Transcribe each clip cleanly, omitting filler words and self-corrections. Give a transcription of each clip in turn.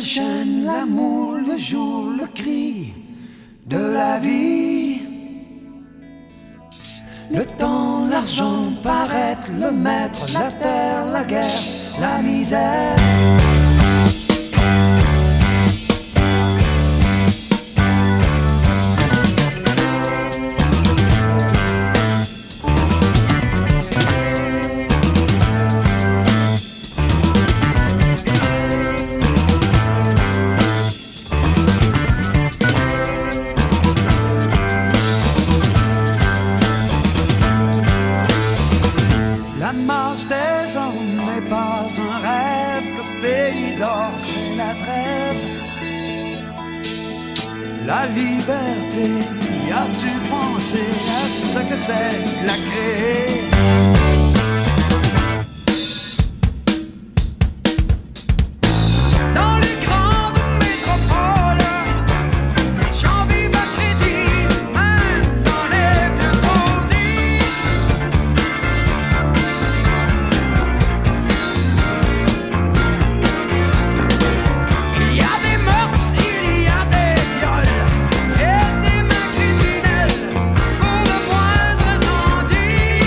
chaîne, l'amour, le jour, le cri de la vie. Le temps, l'argent, paraître, le maître, la terre, la guerre, la misère. La marche des hommes n'est pas un rêve, le pays d'or c'est la trêve. La liberté, y as-tu pensé à ce que c'est la créer? Dans les grandes métropoles, les gens vivent à crédit, même dans les vieux taudis. Il y a des meurtres, il y a des viols et des mains criminelles pour le moindre incendie.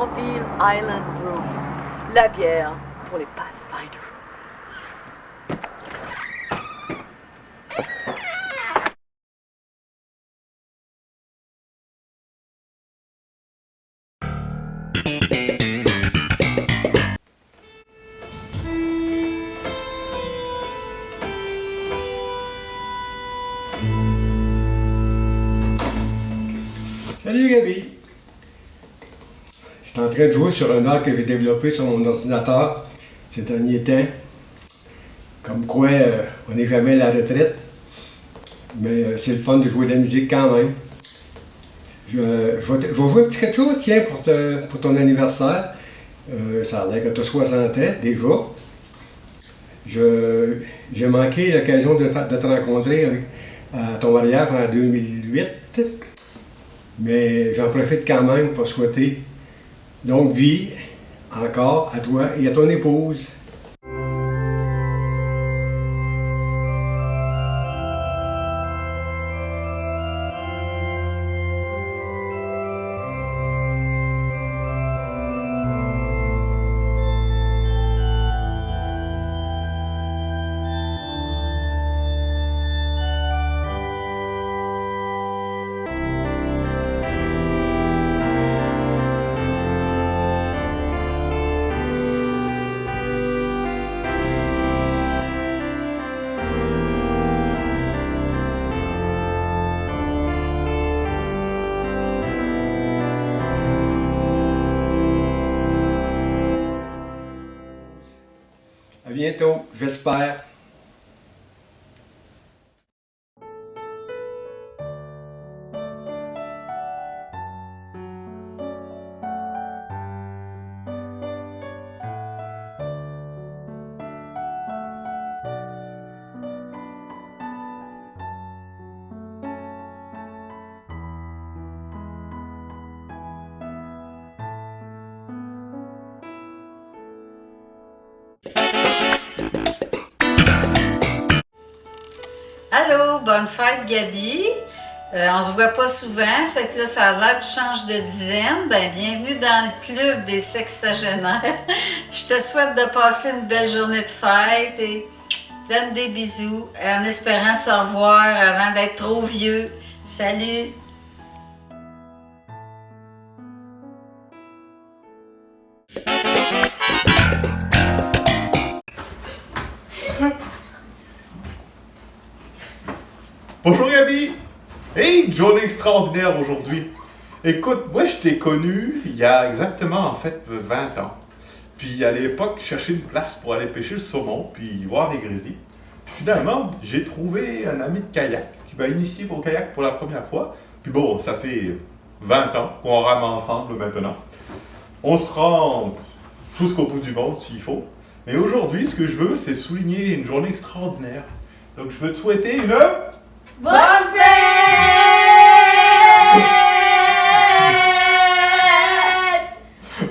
Charville Island Brew, la bière pour les Pathfinders. Salut Gabi! Je suis en train de jouer sur un art que j'ai développé sur mon ordinateur ces derniers temps. Comme quoi, on n'est jamais à la retraite. Mais c'est le fun de jouer de la musique quand même. Je vais jouer un petit quelque chose, tiens, pour ton anniversaire. Ça a l'air que tu as 60 ans déjà. J'ai manqué l'occasion de te rencontrer à ton mariage en 2008. Mais j'en profite quand même pour souhaiter longue vie encore à toi et à ton épouse. À bientôt, j'espère. Allô, bonne fête Gabi. On se voit pas souvent, fait que là, ça a l'air que tu changes de dizaine. Ben, bienvenue dans le club des sexagénaires. Je te souhaite de passer une belle journée de fête et donne des bisous en espérant se revoir avant d'être trop vieux. Salut! Bonjour Gabi! Hey, une journée extraordinaire aujourd'hui. Écoute, moi je t'ai connu il y a exactement en fait 20 ans. Puis à l'époque, je cherchais une place pour aller pêcher le saumon, puis voir les grizzlies. Puis finalement, j'ai trouvé un ami de kayak qui m'a initié au kayak pour la première fois. Puis bon, ça fait 20 ans qu'on rame ensemble maintenant. On se rend jusqu'au bout du monde s'il faut. Mais aujourd'hui, ce que je veux, c'est souligner une journée extraordinaire. Donc je veux te souhaiter une... Bonne fête!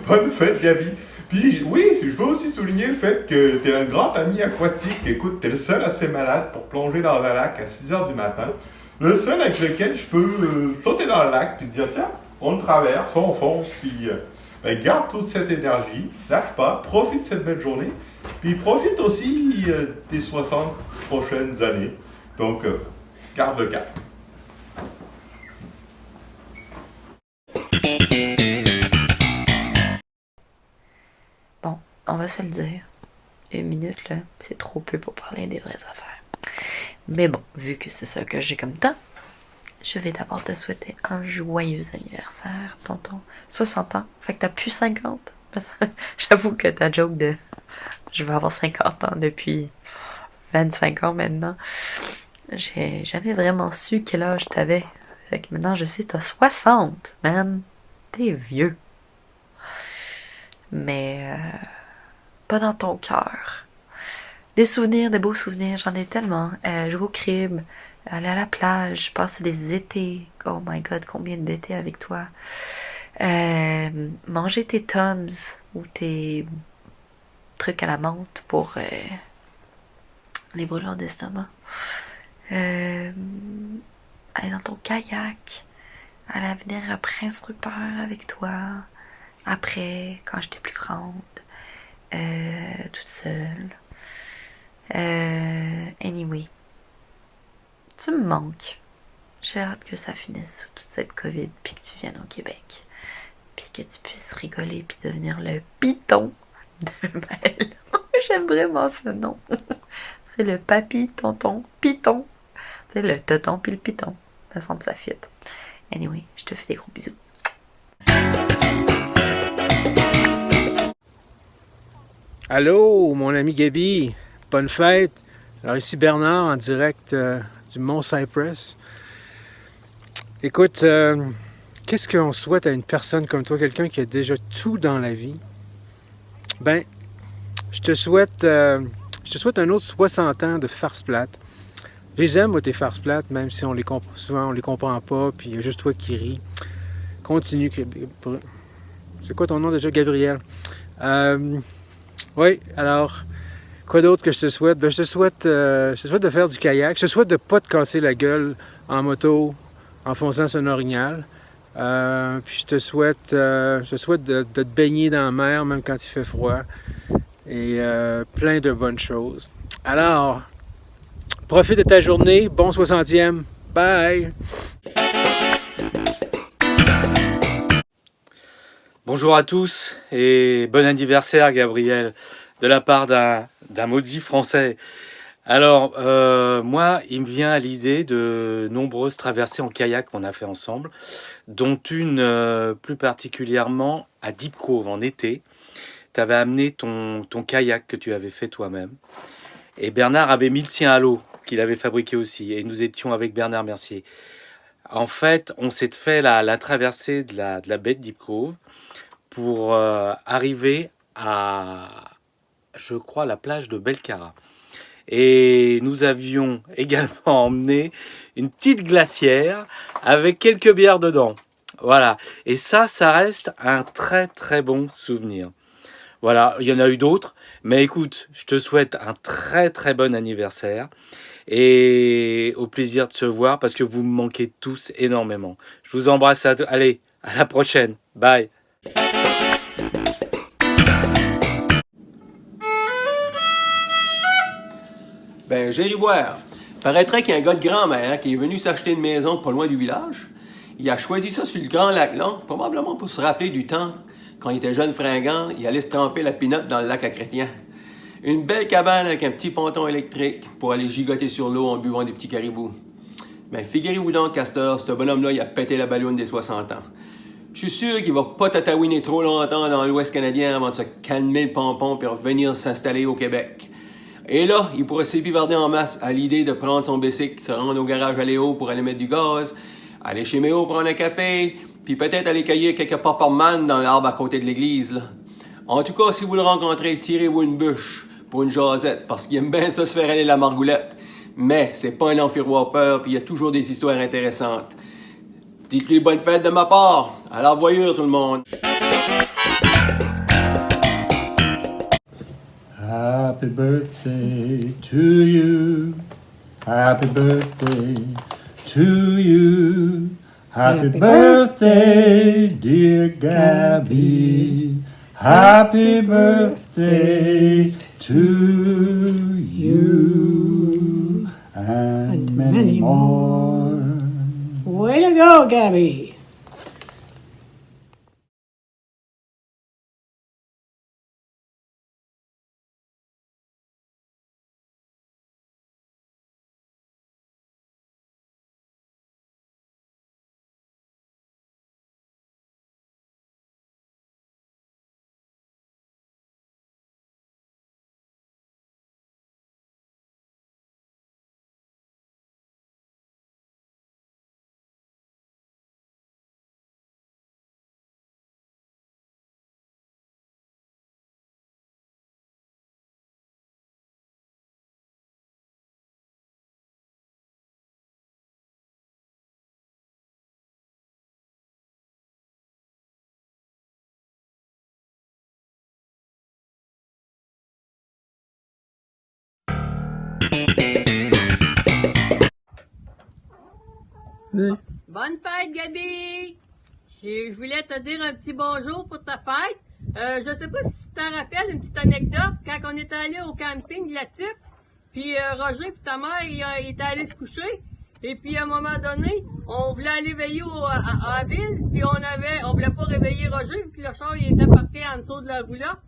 Bonne fête, Gabi. Puis oui, je veux aussi souligner le fait que tu es un grand ami aquatique. Écoute, tu es le seul assez malade pour plonger dans un lac à 6 h du matin. Le seul avec lequel je peux sauter dans le lac puis te dire, tiens, on le traverse, on fonce, puis ben, garde toute cette énergie, lâche pas, profite de cette belle journée, puis profite aussi des 60 prochaines années. Donc, garde le cap. Bon, on va se le dire. 1 minute, là, c'est trop peu pour parler des vraies affaires. Mais bon, vu que c'est ça que j'ai comme temps, je vais d'abord te souhaiter un joyeux anniversaire, tonton. 60 ans, fait que t'as plus 50. Parce que j'avoue que ta joke de je vais avoir 50 ans depuis 25 ans maintenant, j'ai jamais vraiment su quel âge t'avais. Fait que maintenant je sais, t'as 60, man. T'es vieux. Mais pas dans ton cœur. Des souvenirs, des beaux souvenirs, j'en ai tellement. Jouer au crib, aller à la plage, passer des étés. Oh my god, combien d'étés avec toi. Manger tes Tums ou tes trucs à la menthe pour les brûlures d'estomac. Aller dans ton kayak. Aller venir à Prince Rupert avec toi. après, quand j'étais plus grande, toute seule. Anyway, tu me manques. J'ai hâte que ça finisse sous toute cette COVID, puis que tu viennes au Québec, puis que tu puisses rigoler, puis devenir le piton de Maëlle. J'aime vraiment ce nom. C'est le papy, tonton, piton. C'est le tonton puis le piton. Ça semble ça fit. Anyway, je te fais des gros bisous. Allô, mon ami Gaby, bonne fête. Alors ici Bernard en direct du Mont Cypress. Écoute, qu'est-ce qu'on souhaite à une personne comme toi, quelqu'un qui a déjà tout dans la vie? Ben, je te souhaite un autre 60 ans de farce plate. Je les aime, moi, tes farces plates, même si souvent on les comprend pas, puis il y a juste toi qui ris. Continue. C'est quoi ton nom déjà? Gabriel. Oui, alors, quoi d'autre que je te souhaite? Ben, je te souhaite de faire du kayak. Je te souhaite de ne pas te casser la gueule en moto en fonçant sur un orignal. Puis je te souhaite de te baigner dans la mer, même quand il fait froid. Et plein de bonnes choses. Alors, profite de ta journée. Bon 60e. Bye! Bonjour à tous et bon anniversaire Gabriel, de la part d'un maudit français. Alors, moi, il me vient à l'idée de nombreuses traversées en kayak qu'on a fait ensemble, dont une plus particulièrement à Deep Cove en été. Tu avais amené ton kayak que tu avais fait toi-même. Et Bernard avait mis le sien à l'eau, qu'il avait fabriqué aussi. Et nous étions avec Bernard Mercier. En fait, on s'est fait la traversée de la baie de Deep Cove pour arriver à, je crois, la plage de Belcara. Et nous avions également emmené une petite glacière avec quelques bières dedans. Voilà. Et ça reste un très très bon souvenir. Voilà, il y en a eu d'autres. Mais écoute, je te souhaite un très très bon anniversaire. Et au plaisir de se voir parce que vous me manquez tous énormément. Je vous embrasse. Allez, à la prochaine. Bye. Ben, j'ai ri boire. Paraîtrait qu'il y a un gars de grand-mère qui est venu s'acheter une maison pas loin du village. Il a choisi ça sur le Grand Lac Long, probablement pour se rappeler du temps, quand il était jeune fringant, il allait se tremper la pinotte dans le lac à Chrétien. Une belle cabane avec un petit ponton électrique pour aller gigoter sur l'eau en buvant des petits caribous. Ben, figurez-vous donc, Castor, ce bonhomme-là, il a pété la balloune des 60 ans. Je suis sûr qu'il va pas tatouiner trop longtemps dans l'Ouest canadien avant de se calmer le pompon puis revenir s'installer au Québec. Et là, il pourrait s'épivarder en masse à l'idée de prendre son bicycle, se rendre au garage à Léo pour aller mettre du gaz, aller chez Méo prendre un café, puis peut-être aller cueillir quelques popperman dans l'arbre à côté de l'église, là. En tout cas, si vous le rencontrez, tirez-vous une bûche pour une jasette, parce qu'il aime bien ça se faire aller la margoulette. Mais c'est pas un amphiroipeur, puis il y a toujours des histoires intéressantes. Dites-lui bonne fête de ma part. À la revoyure, tout le monde. Happy birthday to you. Happy birthday to you. Happy birthday, dear Gabby. Happy birthday to you. And many more. Way to go, Gabby. Bonne fête, Gabi! Je voulais te dire un petit bonjour pour ta fête. Je sais pas si tu t'en rappelles une petite anecdote quand on est allé au camping de la Tuque, puis Roger puis ta mère il était allé se coucher, et puis à un moment donné, on voulait aller veiller à la ville, puis on voulait pas réveiller Roger vu que le char il était parqué en dessous de la roulotte.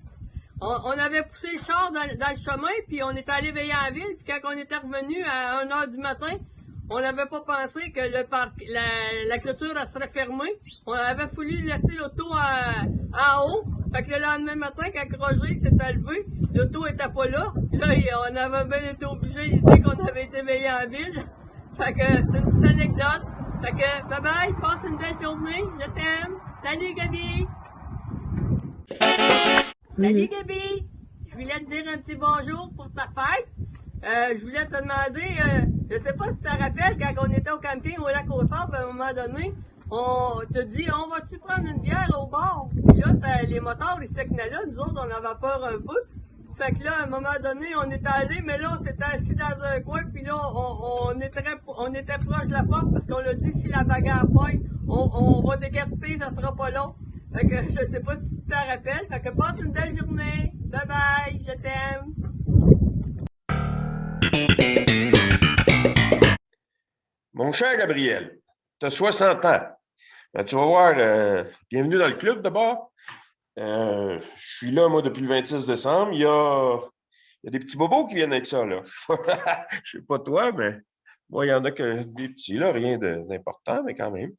On avait poussé le char dans le chemin, puis on était allé veiller à la ville, puis quand on était revenu à 1h du matin, on n'avait pas pensé que la clôture elle serait fermée. On avait voulu laisser l'auto en haut. Fait que le lendemain matin, quand Roger s'était levé, l'auto était pas là. Là, on avait bien été obligé de dire qu'on avait été veillé en ville. Fait que c'est une petite anecdote. Fait que bye bye, passe une belle journée, je t'aime. Salut Gabi! Salut Gabi! Je voulais te dire un petit bonjour pour ta fête. Je voulais te demander, je sais pas si tu te rappelles, quand on était au camping au lac aux Sables, à un moment donné, on te dit, on va-tu prendre une bière au bar? Puis là, les motards, ils secnaient là, nous autres, on avait peur un peu. Fait que là, à un moment donné, on était allé, mais là, on s'était assis dans un coin, puis là, on était proche de la porte, parce qu'on a dit, si la bagarre pointe, on va décapiter, ça sera pas long. Fait que je sais pas si tu te rappelles. Fait que passe une belle journée. Bye bye, je t'aime. Mon cher Gabriel, tu as 60 ans. Ben, tu vas voir, bienvenue dans le club d'abord. Je suis là, moi, depuis le 26 décembre. Il y a des petits bobos qui viennent avec ça, là. Je sais pas toi, mais moi, il y en a que des petits, là, rien d'important, mais quand même.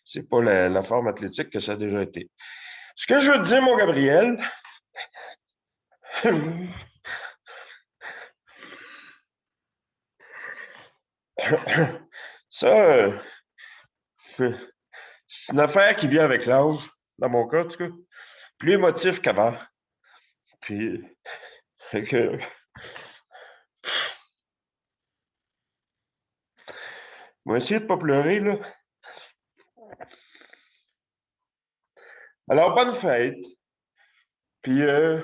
C'est pas la forme athlétique que ça a déjà été. Ce que je veux te dire, mon Gabriel, ça, c'est une affaire qui vient avec l'âge, dans mon cas, en tout cas. Plus émotif qu'avant. Puis, fait que... On va essayer de ne pas pleurer, là. Alors, bonne fête. Puis, tu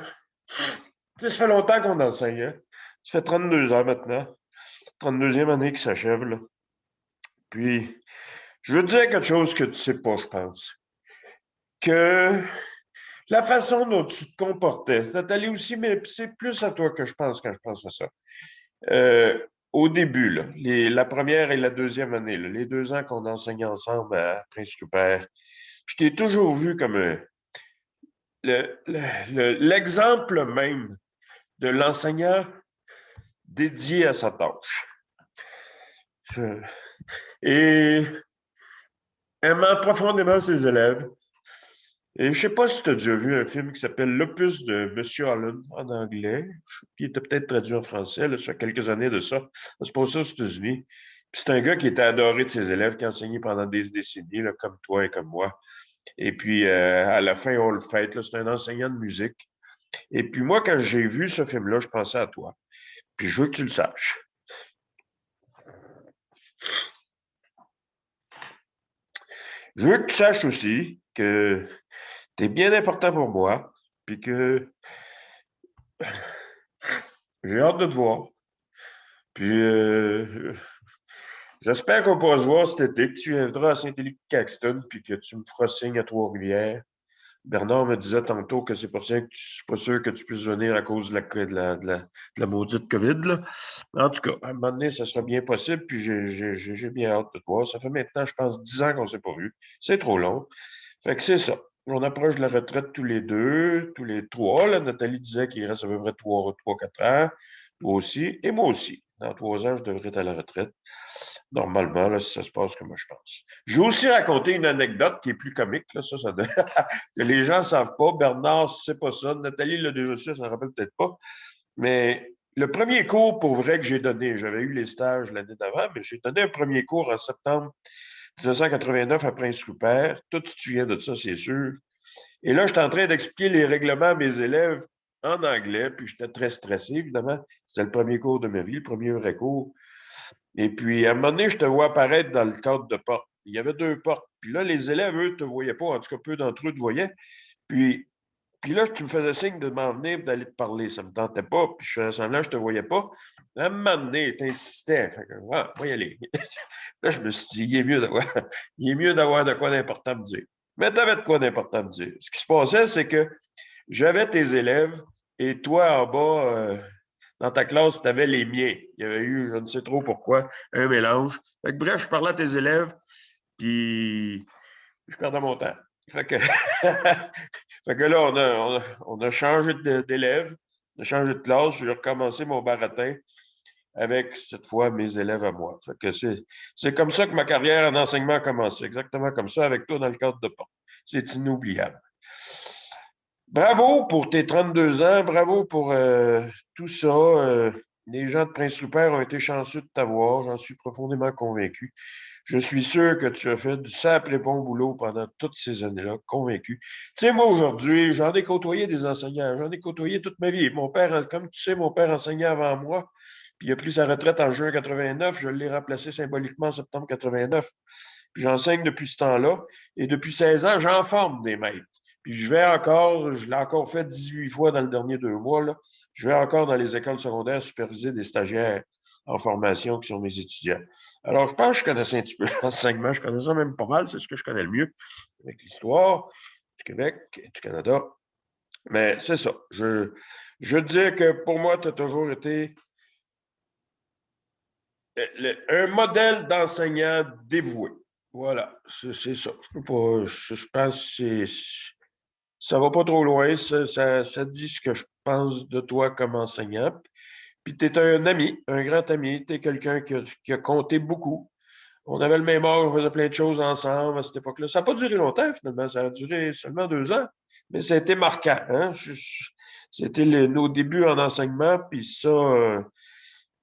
sais, ça fait longtemps qu'on enseigne, hein? Ça fait 32 ans maintenant. 32e année qui s'achève, là. Puis, je veux te dire quelque chose que tu sais pas, je pense. Que la façon dont tu te comportais, Nathalie aussi, mais c'est plus à toi que je pense quand je pense à ça. Au début, là, la première et la deuxième année, là, les 2 ans qu'on enseignait ensemble à Prince-Rupert, je t'ai toujours vu comme l'exemple même de l'enseignant dédié à sa tâche. Et aimant profondément ses élèves. Et je ne sais pas si tu as déjà vu un film qui s'appelle L'Opus de Monsieur Holland en anglais. Il était peut-être traduit en français, là, ça fait quelques années de ça. C'est pas ça aux États-Unis. Puis c'est un gars qui était adoré de ses élèves, qui a enseigné pendant des décennies, là, comme toi et comme moi. Et puis, à la fin, on le fête. C'est un enseignant de musique. Et puis moi, quand j'ai vu ce film-là, je pensais à toi. Puis je veux que tu le saches. Je veux que tu saches aussi que tu es bien important pour moi, puis que j'ai hâte de te voir. Puis j'espère qu'on pourra se voir cet été, que tu viendras à Saint-Élie-Caxton, puis que tu me feras signe à Trois-Rivières. Bernard me disait tantôt que c'est pas sûr que tu puisses venir à cause de la maudite COVID, là. En tout cas, à un moment donné, ça sera bien possible, puis j'ai bien hâte de te voir. Ça fait maintenant, je pense, 10 ans qu'on ne s'est pas vu. C'est trop long. Fait que c'est ça. On approche de la retraite tous les 2, tous les 3. Là, Nathalie disait qu'il reste à peu près 3-4 ans. Toi aussi, et moi aussi. Dans 3 ans, je devrais être à la retraite. Normalement, là, si ça se passe comme je pense. Je vais aussi raconter une anecdote qui est plus comique, là, que les gens ne savent pas. Bernard ne sait pas ça. Nathalie l'a déjà su, ça ne rappelle peut-être pas. Mais le premier cours, pour vrai, que j'ai donné, j'avais eu les stages l'année d'avant, mais j'ai donné un premier cours en septembre 1989 à Prince-Rupert. Toi, tu te souviens de ça, c'est sûr. Et là, j'étais en train d'expliquer les règlements à mes élèves en anglais, puis j'étais très stressé, évidemment. C'était le premier cours de ma vie, le premier vrai cours. Et puis, à un moment donné, je te vois apparaître dans le cadre de porte. Il y avait 2 portes. Puis là, les élèves, eux, ne te voyaient pas. En tout cas, peu d'entre eux te voyaient. Puis là, tu me faisais signe de m'en venir et d'aller te parler. Ça ne me tentait pas. Puis je faisais semblant, je ne te voyais pas. À un moment donné, tu insistais. Fait que, on va y aller. Là, je me suis dit, il est mieux d'avoir de quoi d'important à me dire. Mais tu avais de quoi d'important à me dire. Ce qui se passait, c'est que j'avais tes élèves et toi, en bas, dans ta classe, tu avais les miens. Il y avait eu, je ne sais trop pourquoi, un mélange. Fait que, bref, je parlais à tes élèves, puis je perdais mon temps. Fait que, fait que là, on a changé d'élèves, on a changé de classe, j'ai recommencé mon baratin avec, cette fois, mes élèves à moi. Fait que c'est comme ça que ma carrière en enseignement a commencé, exactement comme ça, avec toi dans le cadre de porte. C'est inoubliable. Bravo pour tes 32 ans, bravo pour tout ça. Les gens de Prince-Rupert ont été chanceux de t'avoir, j'en suis profondément convaincu. Je suis sûr que tu as fait du simple et bon boulot pendant toutes ces années-là, convaincu. Tu sais, moi, aujourd'hui, j'en ai côtoyé des enseignants, j'en ai côtoyé toute ma vie. Mon père, comme tu sais, mon père enseignait avant moi, puis il a pris sa retraite en juin 89, je l'ai remplacé symboliquement en septembre 89. Puis j'enseigne depuis ce temps-là, et depuis 16 ans, j'en forme des maîtres. Puis je l'ai encore fait 18 fois dans le dernier 2 mois, là. Je vais encore dans les écoles secondaires superviser des stagiaires en formation qui sont mes étudiants. Alors, je pense que je connaissais un petit peu l'enseignement, je connais ça même pas mal, c'est ce que je connais le mieux avec l'histoire du Québec et du Canada. Mais c'est ça. Je dis que pour moi, tu as toujours été un modèle d'enseignant dévoué. Voilà, c'est ça. Je pense que ça va pas trop loin. Ça dit ce que je pense de toi comme enseignant. Puis tu es un ami, un grand ami. Tu es quelqu'un qui a compté beaucoup. On avait le même âge, on faisait plein de choses ensemble à cette époque-là. Ça n'a pas duré longtemps, finalement. Ça a duré seulement 2 ans. Mais ça a été marquant. Hein? C'était nos débuts en enseignement. Puis ça,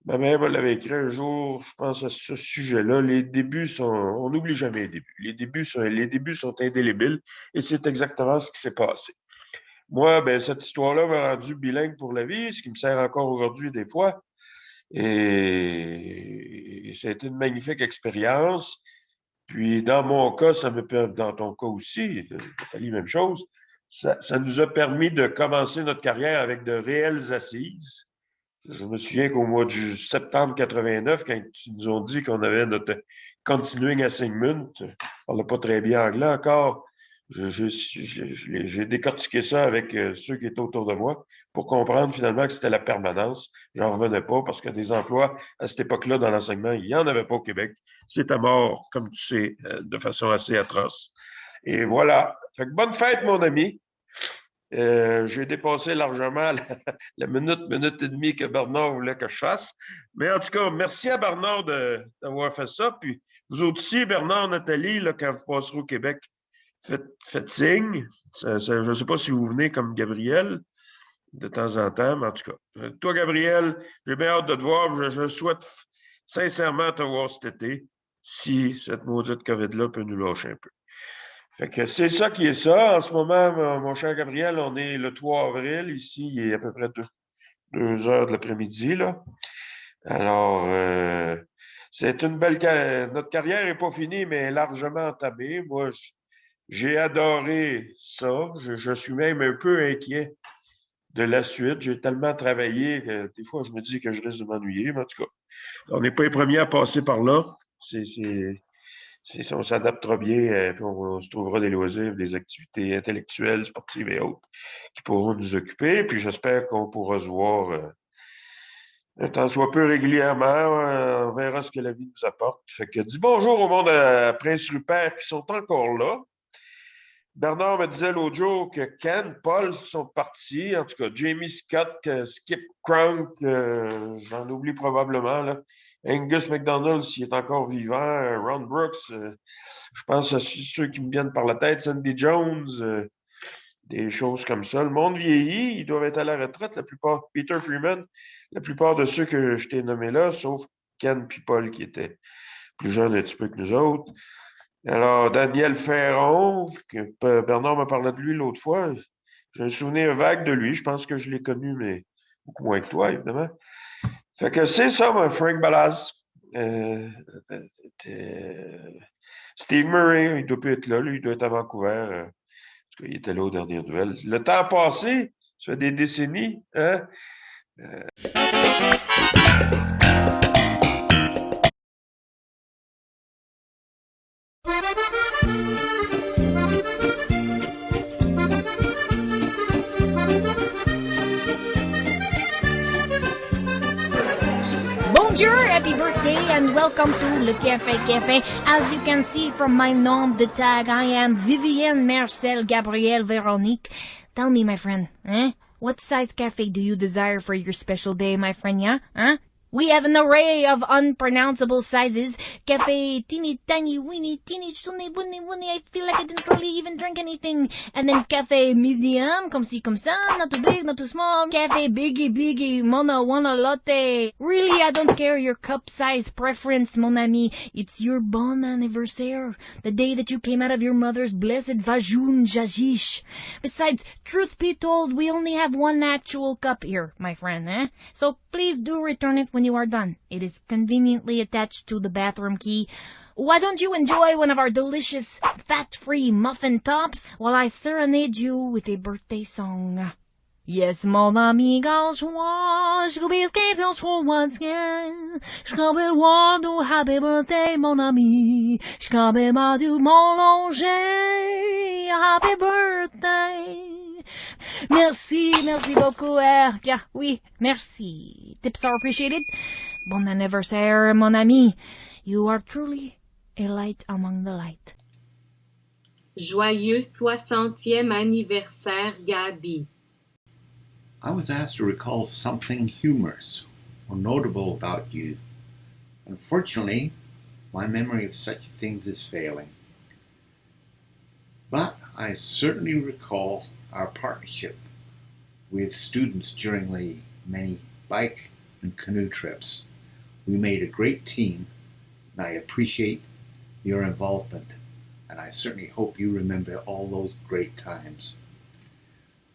ma mère me l'avait écrit un jour, je pense à ce sujet-là. Les débuts sont. On n'oublie jamais les débuts. Les débuts sont indélébiles. Et c'est exactement ce qui s'est passé. Moi, ben, cette histoire-là m'a rendu bilingue pour la vie, ce qui me sert encore aujourd'hui des fois. Et ça a été une magnifique expérience. Puis, dans mon cas, dans ton cas aussi, Nathalie, même chose, ça nous a permis de commencer notre carrière avec de réelles assises. Je me souviens qu'au mois de septembre 89, quand ils nous ont dit qu'on avait notre continuing assignment, on ne parlait pas très bien anglais encore, j'ai décortiqué ça avec ceux qui étaient autour de moi pour comprendre finalement que c'était la permanence. J'en revenais pas parce que des emplois à cette époque-là dans l'enseignement, il n'y en avait pas au Québec. C'est à mort, comme tu sais, de façon assez atroce. Et voilà. Fait que bonne fête, mon ami. J'ai dépassé largement la minute et demie que Bernard voulait que je fasse. Mais en tout cas, merci à Bernard d'avoir fait ça. Puis vous autres aussi, Bernard, Nathalie, là, quand vous passerez au Québec, faites signe. Je ne sais pas si vous venez comme Gabriel de temps en temps, mais en tout cas. Toi, Gabriel, j'ai bien hâte de te voir. Je souhaite sincèrement te voir cet été, si cette maudite COVID-là peut nous lâcher un peu. Fait que c'est ça qui est ça. En ce moment, mon cher Gabriel, on est le 3 avril. Ici, il est à peu près 2 heures de l'après-midi, là. Alors, c'est une belle carrière. Notre carrière n'est pas finie, mais largement entamée. Moi, j'ai adoré ça. Je suis même un peu inquiet de la suite. J'ai tellement travaillé que des fois, je me dis que je risque de m'ennuyer. Mais en tout cas, on n'est pas les premiers à passer par là. On s'adaptera bien, puis on se trouvera des loisirs, des activités intellectuelles, sportives et autres qui pourront nous occuper. Puis j'espère qu'on pourra se voir un tant soit peu régulièrement. On verra ce que la vie nous apporte. Fait que dis bonjour au monde à Prince-Rupert qui sont encore là. Bernard me disait l'autre jour que Ken, Paul sont partis. En tout cas, Jamie Scott, Skip Cronk, j'en oublie probablement, là. Angus McDonald, s'il est encore vivant, Ron Brooks, je pense à ceux qui me viennent par la tête, Sandy Jones, des choses comme ça. Le monde vieillit, ils doivent être à la retraite, la plupart. Peter Freeman, la plupart de ceux que je t'ai nommés là, sauf Ken et Paul qui étaient plus jeunes un petit peu que nous autres. Alors, Daniel Ferron, que Bernard m'a parlé de lui l'autre fois, j'ai un souvenir vague de lui, je pense que je l'ai connu, mais beaucoup moins que toi, évidemment. Fait que c'est ça, moi, Frank Balaz. Steve Murray, il doit plus être là, lui, il doit être à Vancouver. Parce qu'il était là aux dernières nouvelles. Le temps passé, ça fait des décennies, hein? and welcome to Le Café Café. As you can see from my nom de tag, I am Vivienne Marcel Gabrielle Veronique. Tell me, my friend, what size cafe do you desire for your special day, my friend, yeah? We have an array of unpronounceable sizes. Cafe teeny tiny weeny teeny sunny bunny bunny. I feel like I didn't really even drink anything. And then cafe medium, comme ci comme ça, not too big, not too small. Cafe biggie biggie, mona wanna latte. Really, I don't care your cup size preference, mon ami. It's your bon anniversaire, the day that you came out of your mother's blessed vajun jajish. Besides, truth be told, we only have one actual cup here, my friend, So please do return it when you are done. It is conveniently attached to the bathroom key. Why don't you enjoy one of our delicious, fat-free muffin tops while I serenade you with a birthday song? Yes, mon ami, gauchois, je vais skater sur once again. Je vais voir du happy birthday, mon ami. Je vais ma du mon longer. Happy birthday. Merci beaucoup, yeah, oui, merci. Tips are appreciated. Bon anniversaire, mon ami. You are truly a light among the light. Joyeux 60e anniversaire, Gabi. I was asked to recall something humorous or notable about you. Unfortunately, my memory of such things is failing. But I certainly recall our partnership with students during the many bike and canoe trips. We made a great team, and I appreciate your involvement, and I certainly hope you remember all those great times.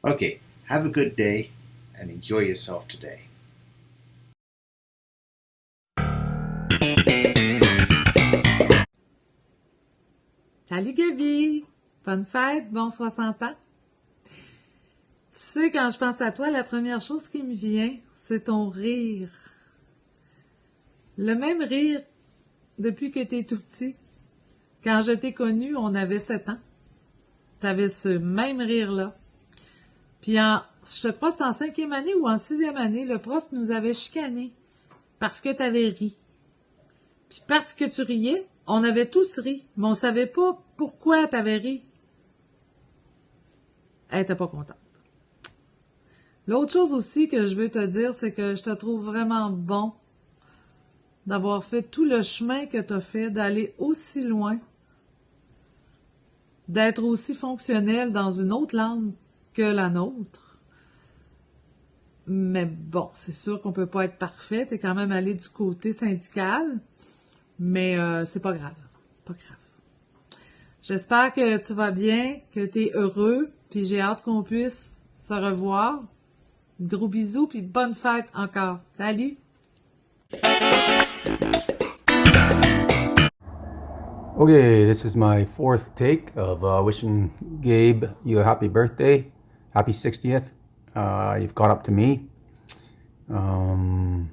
Okay, have a good day and enjoy yourself today. Salut Gabi! Bonne fête, bon 60 ans! Tu sais, quand je pense à toi, la première chose qui me vient, c'est ton rire. Le même rire depuis que t'es tout petit. Quand je t'ai connu, on avait 7 ans. T'avais ce même rire-là. Puis je crois que c'est en 5e année ou en 6e année, le prof nous avait chicanés parce que t'avais ri. Puis parce que tu riais, on avait tous ri, mais on savait pas pourquoi t'avais ri. Elle était pas contente. L'autre chose aussi que je veux te dire, c'est que je te trouve vraiment bon d'avoir fait tout le chemin que tu as fait, d'aller aussi loin, d'être aussi fonctionnel dans une autre langue que la nôtre. Mais bon, c'est sûr qu'on peut pas être parfait, t'es quand même allé du côté syndical, mais c'est pas grave, pas grave. J'espère que tu vas bien, que tu es heureux, puis j'ai hâte qu'on puisse se revoir. Gros bisous, puis bonne fête encore. Salut! Okay, this is my 4th take of wishing Gabe you a happy birthday, happy 60th. You've caught up to me. One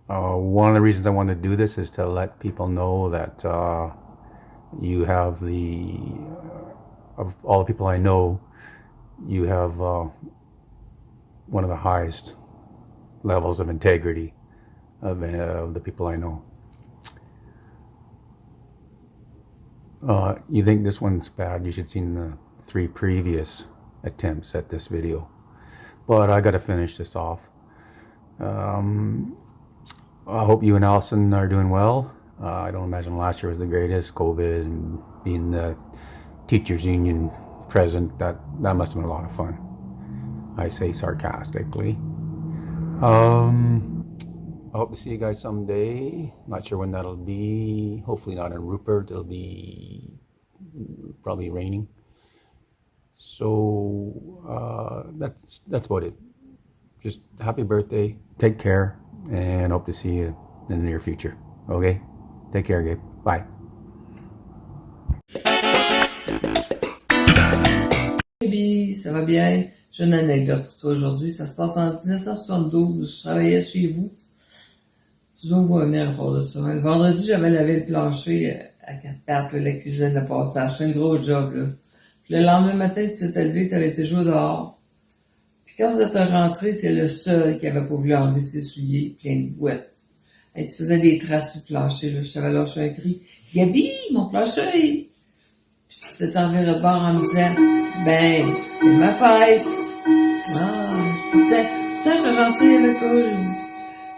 of the reasons I want to do this is to let people know that you have of all the people I know, you have one of the highest levels of integrity of the people I know. You think this one's bad, you should have seen the 3 previous attempts at this video. But I gotta finish this off. I hope you and Allison are doing well. I don't imagine last year was the greatest, COVID and being the teachers union president, that must have been a lot of fun. I say sarcastically. I hope to see you guys someday. Not sure when that'll be. Hopefully not in Rupert. It'll be probably raining. So that's about it. Just happy birthday. Take care, and hope to see you in the near future. Okay? Take care, Gabe. Bye. Baby, ça va bien? J'ai une anecdote pour toi aujourd'hui. Ça se passe en 1972. Je travaillais chez vous. Tu dois vous revenir à part de ça. Le vendredi, j'avais lavé le plancher à 4 pattes, la cuisine, le passage. C'était un gros job, là. Puis le lendemain matin, tu t'es levé, tu avais été joué dehors. Puis quand vous êtes rentré, tu es le seul qui avait pas voulu enlever ses souliers pleins de boîtes. Et tu faisais des traces sur le plancher, là. Je t'avais lâché un cri. Gabi, mon plancher! Puis tu t'es enviré de bord en me disant, ben, c'est ma fête. Ah, putain, j'étais gentil avec toi.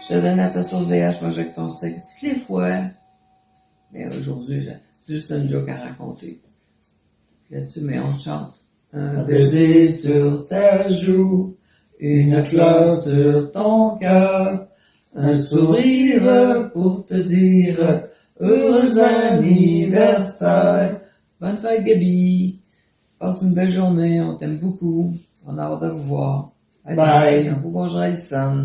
Je te donnais ta sauce VH, je mangeais avec ton steak toutes les fois. Mais aujourd'hui, c'est juste une joke à raconter. Là-dessus, mais on chante. Un baiser sur ta joue, une fleur sur ton cœur, un sourire pour te dire heureux anniversaire. Bonne fête, Gabi. Passe une belle journée, on t'aime beaucoup. On a hâte de vous voir. Bye bye. Un beau bonjour, Alison.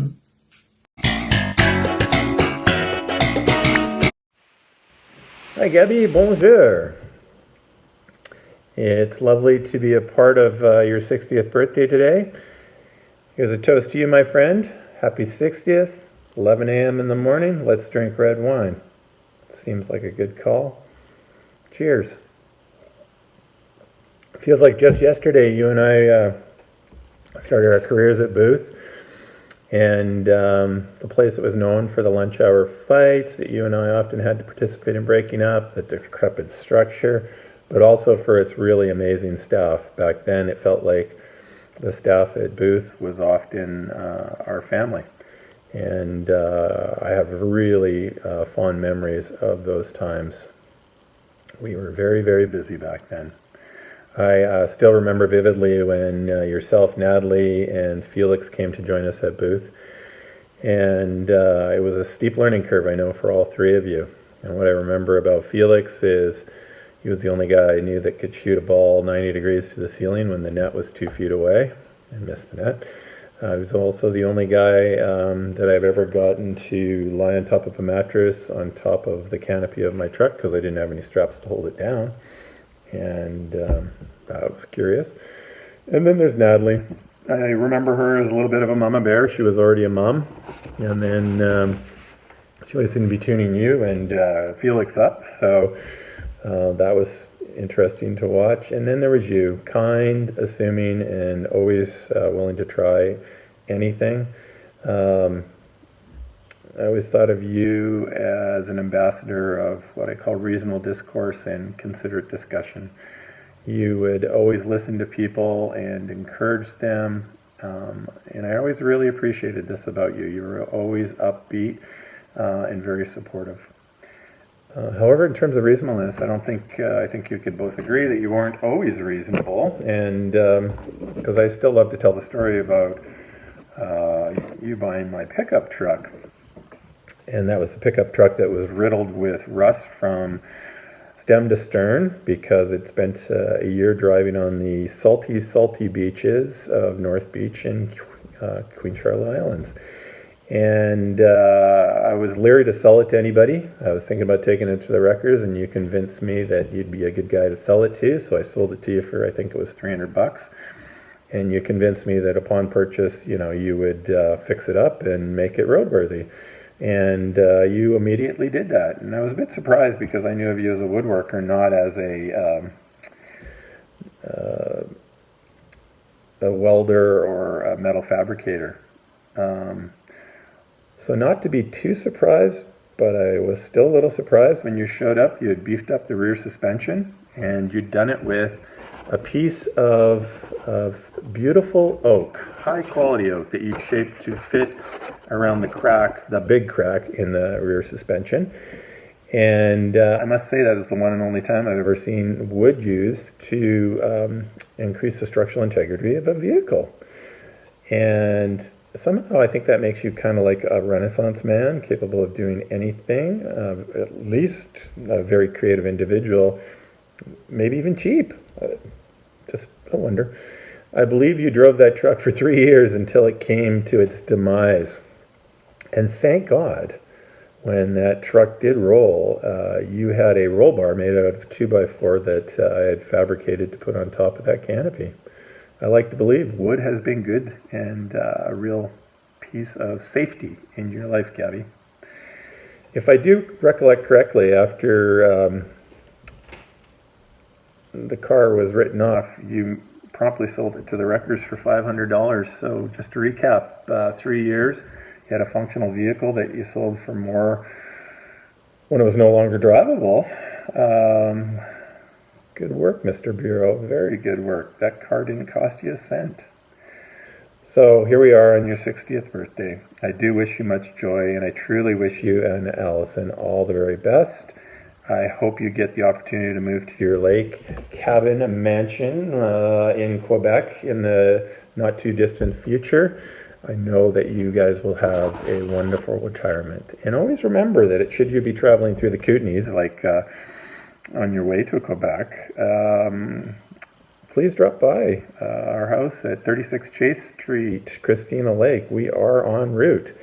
Hi, Gabby. Bonjour. It's lovely to be a part of your 60th birthday today. Here's a toast to you, my friend. Happy 60th. 11 a.m. in the morning. Let's drink red wine. Seems like a good call. Cheers. Feels like just yesterday you and I started our careers at Booth. And the place that was known for the lunch hour fights that you and I often had to participate in breaking up, the decrepit structure, but also for its really amazing staff. Back then it felt like the staff at Booth was often our family. And I have really fond memories of those times. We were very, very busy back then. I still remember vividly when yourself, Natalie, and Felix came to join us at Booth. And it was a steep learning curve, I know, for all three of you. And what I remember about Felix is he was the only guy I knew that could shoot a ball 90 degrees to the ceiling when the net was 2 feet away and miss the net. He was also the only guy that I've ever gotten to lie on top of a mattress on top of the canopy of my truck because I didn't have any straps to hold it down. And that was curious. And then there's Natalie. I remember her as a little bit of a mama bear. She was already a mom. And then she always seemed to be tuning you and Felix up. So that was interesting to watch. And then there was you, kind, assuming, and always willing to try anything. I always thought of you as an ambassador of what I call reasonable discourse and considerate discussion. You would always listen to people and encourage them. And I always really appreciated this about you. You were always upbeat and very supportive. However, in terms of reasonableness, I think you could both agree that you weren't always reasonable. And because I still love to tell the story about you buying my pickup truck. And that was the pickup truck that was riddled with rust from stem to stern because it spent a year driving on the salty, salty beaches of North Beach and Queen Charlotte Islands. And I was leery to sell it to anybody. I was thinking about taking it to the wreckers, and you convinced me that you'd be a good guy to sell it to, so I sold it to you for, I think it was $300. And you convinced me that upon purchase, you would fix it up and make it roadworthy. And you immediately did that. And I was a bit surprised because I knew of you as a woodworker, not as a welder or a metal fabricator. So not to be too surprised, but I was still a little surprised when you showed up. You had beefed up the rear suspension, and you'd done it with a piece of beautiful oak, high quality oak that you'd shaped to fit around the big crack in the rear suspension. And I must say that is the one and only time I've ever seen wood used to increase the structural integrity of a vehicle. And somehow I think that makes you kind of like a Renaissance man, capable of doing anything, at least a very creative individual, maybe even cheap. Just a wonder. I believe you drove that truck for 3 years until it came to its demise. And thank God, when that truck did roll, you had a roll bar made out of 2x4 that I had fabricated to put on top of that canopy. I like to believe wood has been good and a real piece of safety in your life, Gabby. If I do recollect correctly, after the car was written off, you promptly sold it to the wreckers for $500. So just to recap, 3 years, You had a functional vehicle that you sold for more when it was no longer drivable. Good work, Mr. Bureau. Very good work. That car didn't cost you a cent. So here we are on your 60th birthday. I do wish you much joy, and I truly wish you and Allison all the very best. I hope you get the opportunity to move to your lake cabin mansion in Quebec in the not too distant future. I know that you guys will have a wonderful retirement. And always remember that should you be traveling through the Kootenays, like on your way to Quebec, please drop by our house at 36 Chase Street, Christina Lake. We are en route.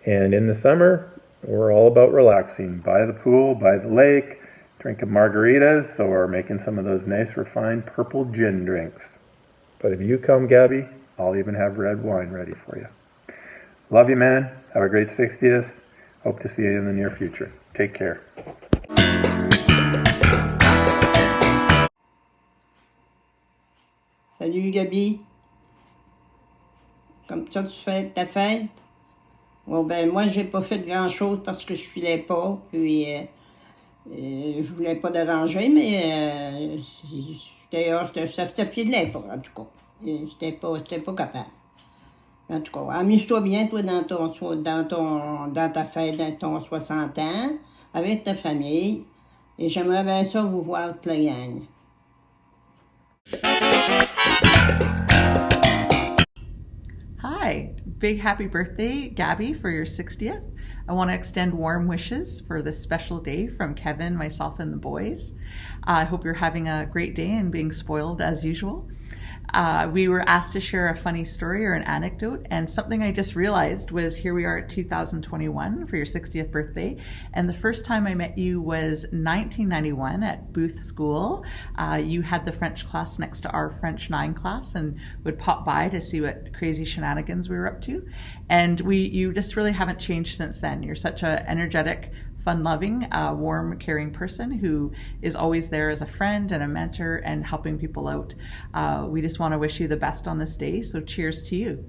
And in the summer, we're all about relaxing by the pool, by the lake, drinking margaritas, or making some of those nice refined purple gin drinks. But if you come, Gabby, I'll even have red wine ready for you. Love you, man. Have a great 60th. Hope to see you in the near future. Take care. Salut Gabi. Comme ça, tu fêtes ta fête? Bon, ben, moi, j'ai pas fait grand-chose parce que je filais pas, puis je voulais pas déranger, mais ça filait pas, en tout cas. J'étais pas capable. En tout cas, amuse-toi bien, toi, dans ta fête, dans ton 60 ans, avec ta famille, et j'aimerais bien ça vous voir toute la gang. Hi, big happy birthday, Gabby, for your 60th. I want to extend warm wishes for this special day from Kevin, myself, and the boys. I hope you're having a great day and being spoiled as usual. We were asked to share a funny story or an anecdote, and something I just realized was here we are at 2021 for your 60th birthday, and the first time I met you was 1991 at Booth School. You had the French class next to our French 9 class and would pop by to see what crazy shenanigans we were up to, and you just really haven't changed since then. You're such an energetic, fun-loving, warm, caring person who is always there as a friend and a mentor and helping people out. We just want to wish you the best on this day, so cheers to you.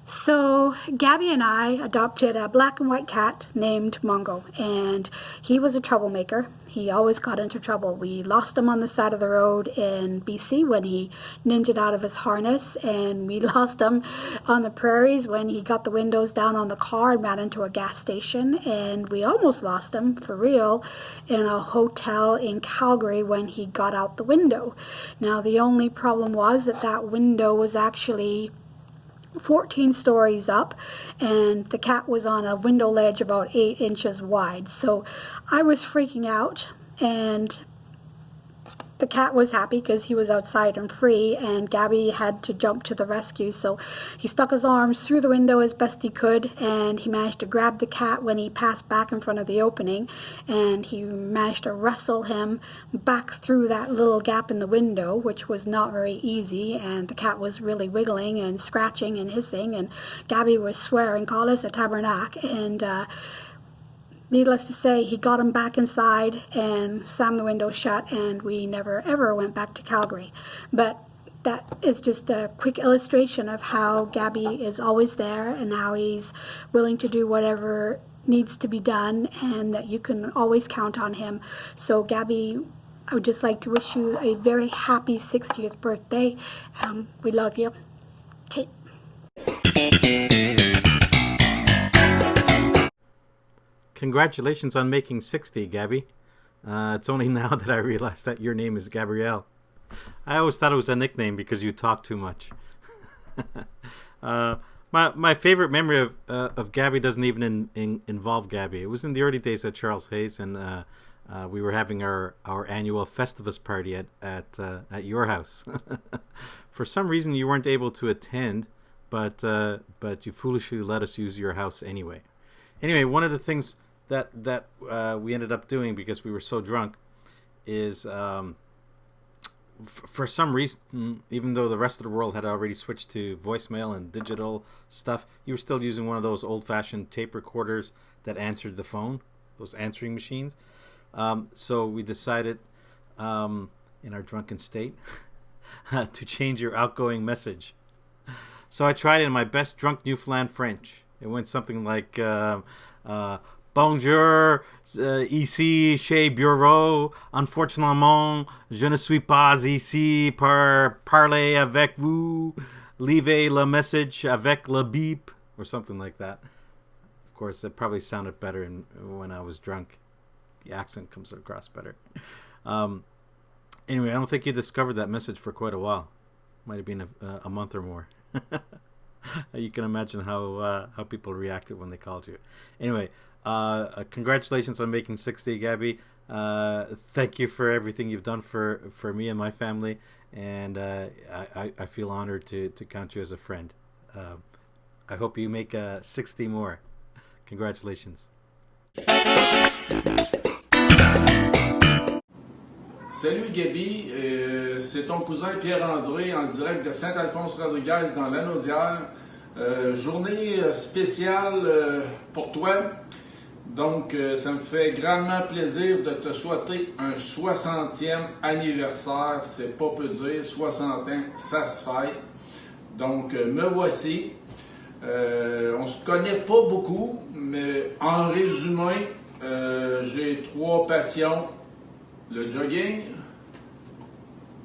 So Gabby and I adopted a black and white cat named Mongo, and he was a troublemaker. He always got into trouble. We lost him on the side of the road in BC when he ninjaed out of his harness, and we lost him on the prairies when he got the windows down on the car and ran into a gas station, and we almost lost him for real in a hotel in Calgary when he got out the window. Now the only problem was that window was actually 14 stories up, and the cat was on a window ledge about 8 inches wide. So I was freaking out, and the cat was happy because he was outside and free, and Gabby had to jump to the rescue. So he stuck his arms through the window as best he could, and he managed to grab the cat when he passed back in front of the opening, and he managed to wrestle him back through that little gap in the window, which was not very easy, and the cat was really wiggling and scratching and hissing, and Gabby was swearing, "Call us a tabernacle," and needless to say, he got him back inside and slammed the window shut, and we never ever went back to Calgary. But that is just a quick illustration of how Gabby is always there and how he's willing to do whatever needs to be done, and that you can always count on him. So Gabby, I would just like to wish you a very happy 60th birthday. We love you. Okay. Congratulations on making 60, Gabby. It's only now that I realized that your name is Gabrielle. I always thought it was a nickname because you talk too much. My favorite memory of Gabby doesn't even involve Gabby. It was in the early days at Charles Hayes, and we were having our annual Festivus party at your house. For some reason, you weren't able to attend, but you foolishly let us use your house anyway. Anyway, one of the things that we ended up doing because we were so drunk is for some reason, even though the rest of the world had already switched to voicemail and digital stuff, you were still using one of those old-fashioned tape recorders that answered the phone, those answering machines. So we decided in our drunken state to change your outgoing message. So I tried it in my best drunk Newfoundland French. It went something like, Bonjour, ici chez Bureau. Unfortunately, je ne suis pas ici pour parler avec vous. Leave le message avec le beep, or something like that. Of course, it probably sounded better when I was drunk. The accent comes across better. Anyway, I don't think you discovered that message for quite a while. Might have been a month or more. You can imagine how people reacted when they called you. Anyway, congratulations on making 60, Gabby. Thank you for everything you've done for me and my family, and I feel honored to count you as a friend. I hope you make 60 more. Congratulations. Salut Gaby, c'est ton cousin Pierre-André en direct de Saint-Alphonse-Rodriguez dans l'Anaudière. Journée spéciale pour toi. Donc, ça me fait grandement plaisir de te souhaiter un 60e anniversaire. C'est pas peu dire, 60 ans, ça se fête. Donc, me voici. On se connaît pas beaucoup, mais en résumé, j'ai 3 passions. Le jogging,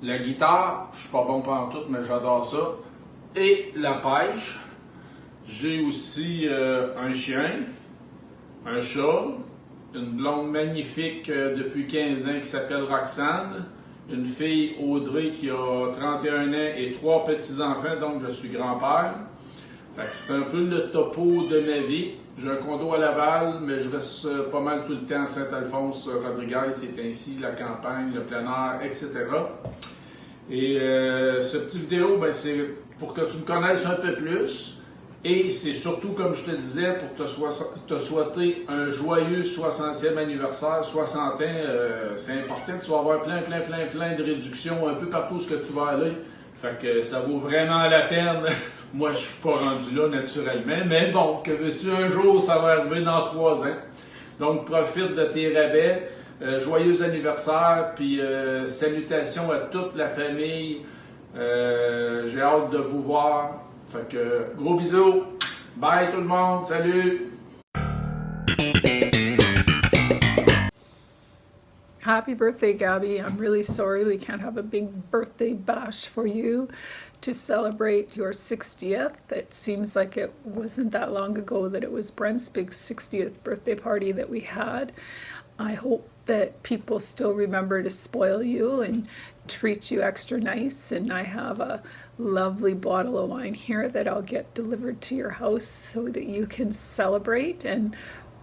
la guitare, je suis pas bon pantoute, mais j'adore ça, et la pêche. J'ai aussi un chien, un chat, une blonde magnifique depuis 15 ans qui s'appelle Roxane, une fille Audrey qui a 31 ans et 3 petits-enfants, donc je suis grand-père. Fait que c'est un peu le topo de ma vie. J'ai un condo à Laval, mais je reste pas mal tout le temps à Saint-Alphonse-Rodriguez. C'est ainsi la campagne, le plein air, etc. Et ce petit vidéo, ben, c'est pour que tu me connaisses un peu plus. Et c'est surtout, comme je te disais, pour te souhaiter un joyeux 60e anniversaire. 60 ans, c'est important. Tu vas avoir plein de réductions un peu partout où tu vas aller. Fait que ça vaut vraiment la peine. Moi, je suis pas rendu là naturellement. Mais bon, que veux-tu, un jour, ça va arriver dans 3 ans. Donc, profite de tes rabais. Joyeux anniversaire. Puis, salutations à toute la famille. J'ai hâte de vous voir. Fait que, gros bisous. Bye tout le monde. Salut. Happy birthday, Gabby. I'm really sorry we can't have a big birthday bash for you to celebrate your 60th. It seems like it wasn't that long ago that it was Brent's big 60th birthday party that we had. I hope that people still remember to spoil you and treat you extra nice. And I have a lovely bottle of wine here that I'll get delivered to your house so that you can celebrate, and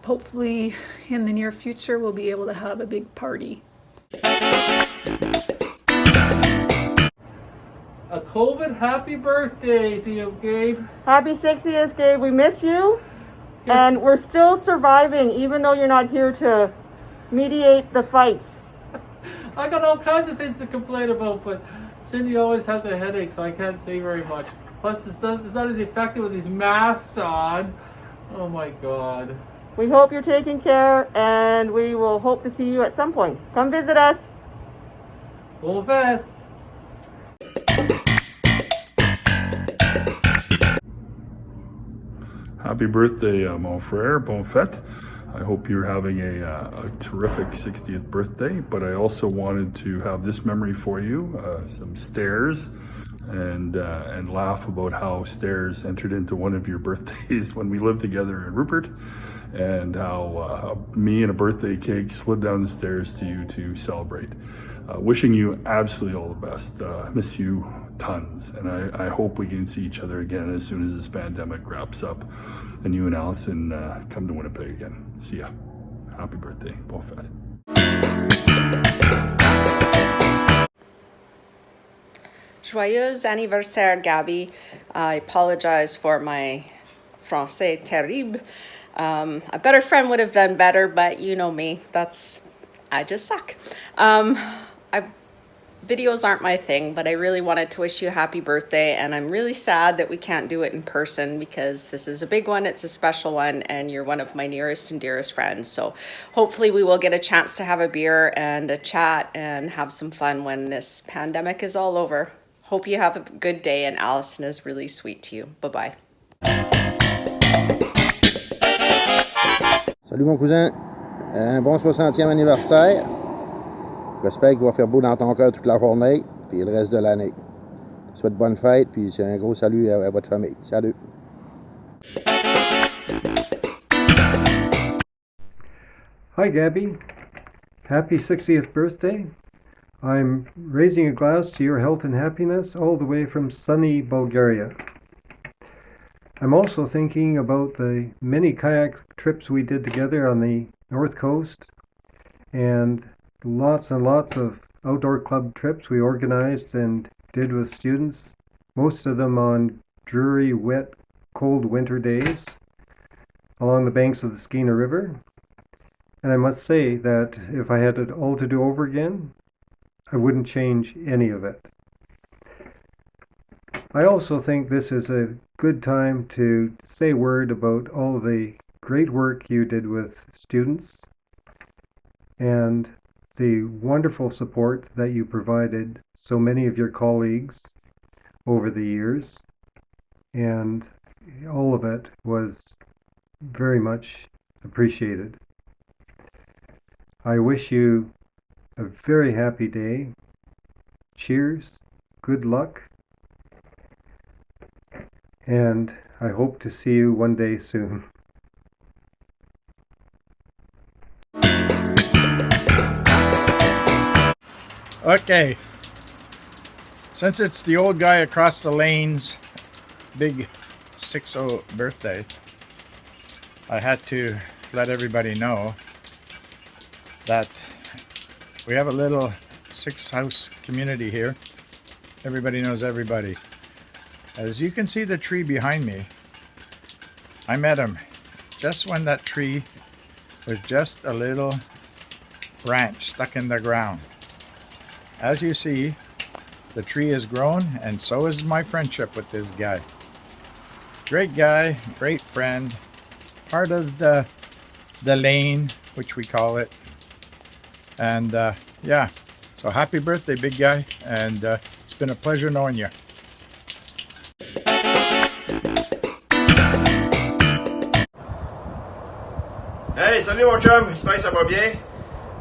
hopefully in the near future we'll be able to have a big party. A COVID happy birthday to you, Gabe. Happy 60th, Gabe. We miss you. Yes. And we're still surviving, even though you're not here to mediate the fights. I got all kinds of things to complain about, but Cindy always has a headache, so I can't say very much. Plus, it's not as effective with these masks on. Oh my God. We hope you're taking care, and we will hope to see you at some point. Come visit us. Bon fête. Happy birthday, mon frère. Bon fête. I hope you're having a terrific 60th birthday, but I also wanted to have this memory for you, some stairs, and laugh about how stairs entered into one of your birthdays when we lived together in Rupert, and how me and a birthday cake slid down the stairs to you to celebrate. Wishing you absolutely all the best. Miss you tons, and I hope we can see each other again as soon as this pandemic wraps up and you and Allison come to Winnipeg again. See ya. Happy birthday. Bon fête. Joyeux anniversaire, Gabby. I apologize for my français terrible. A better friend would have done better, but you know me. I just suck. Videos aren't my thing, but I really wanted to wish you a happy birthday, and I'm really sad that we can't do it in person because this is a big one, it's a special one, and you're one of my nearest and dearest friends. So hopefully we will get a chance to have a beer and a chat and have some fun when this pandemic is all over. Hope you have a good day, and Allison is really sweet to you. Bye-bye. Salut mon cousin, un bon 60e anniversaire. J'espère qu'il va faire beau dans ton cœur toute la journée, puis le reste de l'année. Je te souhaite bonne fête, puis c'est un gros salut à votre famille. Salut. Hi Gabby, happy 60th birthday. I'm raising a glass to your health and happiness all the way from sunny Bulgaria. I'm also thinking about the many kayak trips we did together on the North Coast and lots of outdoor club trips we organized and did with students, most of them on dreary, wet, cold winter days along the banks of the Skeena River. And I must say that if I had it all to do over again, I wouldn't change any of it. I also think this is a good time to say a word about all the great work you did with students and the wonderful support that you provided so many of your colleagues over the years. And all of it was very much appreciated. I wish you a very happy day. Cheers, good luck, and I hope to see you one day soon. Okay, since it's the old guy across the lane's big 60 birthday, I had to let everybody know that we have a little 6-house community here. Everybody knows everybody. As you can see the tree behind me, I met him just when that tree was just a little branch stuck in the ground. As you see, the tree has grown, and so is my friendship with this guy. Great guy, great friend, part of the lane, which we call it. And yeah, so happy birthday, big guy, and it's been a pleasure knowing you. Hey, salut mon chum, j'espère que ça va bien.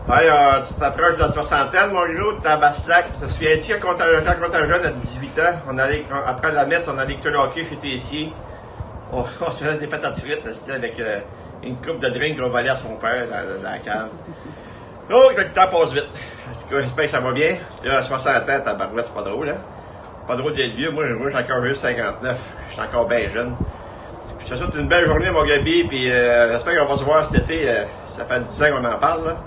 Hey, tu t'approches de la soixantaine, mon gros, de Tabaslac. Te souviens-tu quand on était jeune, à 18 ans, on allait, après la messe, on allait écouter le hockey chez TC. On se faisait des patates frites avec une coupe de drink qu'on volait à son père dans la cave. Oh, le temps passe vite. En tout cas, j'espère que ça va bien. Là, à 60 ans, tabarouette, c'est pas drôle, hein? Pas drôle d'être vieux. Moi, je suis encore juste 59. Je suis encore bien jeune. Je te souhaite une belle journée, mon Gabi, puis j'espère qu'on va se voir cet été. Ça fait 10 ans qu'on en parle, là,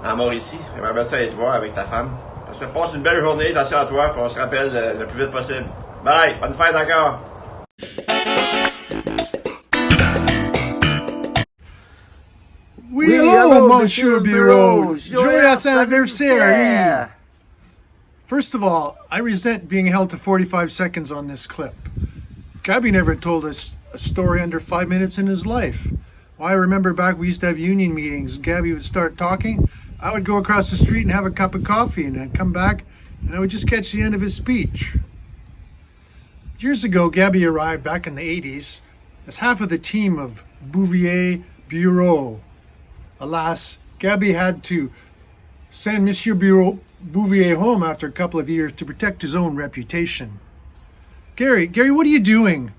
en Mauricie. J'aimerais bien ça aller te voir avec ta femme. Passe une belle journée, attention à toi, puis on se rappelle le plus vite possible. Bye! Bonne fête encore! Oui, hello, Monsieur Bureau. Joyeux anniversaire. First of all, I resent being held to 45 seconds on this clip. Gabby never told us a story under 5 minutes in his life. Well, I remember back we used to have union meetings. Gabby would start talking. I would go across the street and have a cup of coffee, and I'd come back and I would just catch the end of his speech. Years ago, Gabby arrived back in the 80s as half of the team of Bouvier Bureau. Alas, Gabby had to send Monsieur Bouvier home after a couple of years to protect his own reputation. Gary, what are you doing?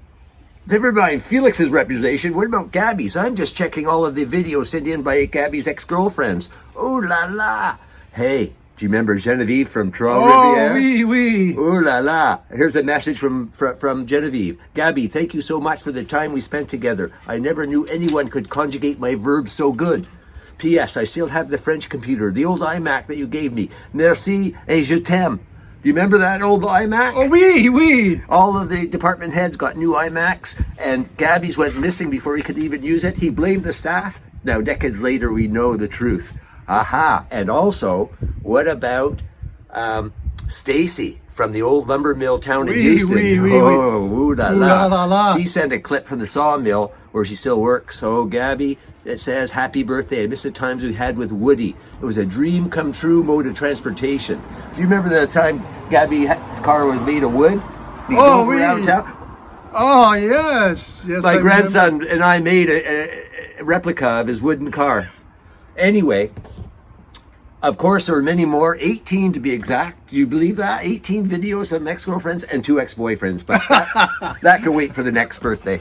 Never mind Felix's reputation. What about Gabby's? I'm just checking all of the videos sent in by Gabby's ex-girlfriends. Oh la la! Hey, do you remember Genevieve from Trois-Rivières? Oh, oui. Oh la la! Here's a message from Genevieve. Gabby, thank you so much for the time we spent together. I never knew anyone could conjugate my verbs so good. P.S. I still have the French computer, the old iMac that you gave me. Merci et je t'aime. Do you remember that old iMac? Oh, oui. All of the department heads got new iMacs, and Gabby's went missing before he could even use it. He blamed the staff. Now, decades later, we know the truth. Aha. And also, what about Stacy from the old lumber mill town in Houston? Oui. Oh, ooh la Ooh la la la. She sent a clip from the sawmill where she still works. Oh, Gabby, it says, happy birthday. I miss the times we had with Woody. It was a dream come true mode of transportation. Do you remember the time Gabby's car was made of wood? Oh, oh, yes. Yes. My grandson and I made a replica of his wooden car. Anyway, of course, there were many more, 18 to be exact. Do you believe that? 18 videos from ex-girlfriends and 2 ex-boyfriends. But that can wait for the next birthday.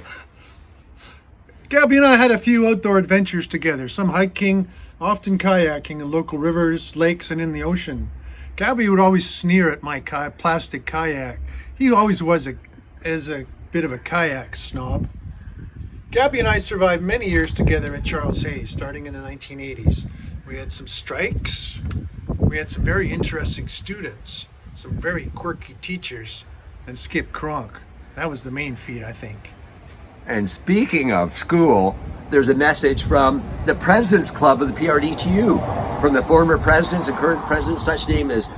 Gabby and I had a few outdoor adventures together, some hiking, often kayaking in local rivers, lakes, and in the ocean. Gabby would always sneer at my plastic kayak. He always was a bit of a kayak snob. Gabby and I survived many years together at Charles Hayes, starting in the 1980s. We had some strikes, we had some very interesting students, some very quirky teachers, and Skip Kronk. That was the main feat, I think. And speaking of school, there's a message from the President's Club of the PRDTU, from the former presidents and current presidents, such name as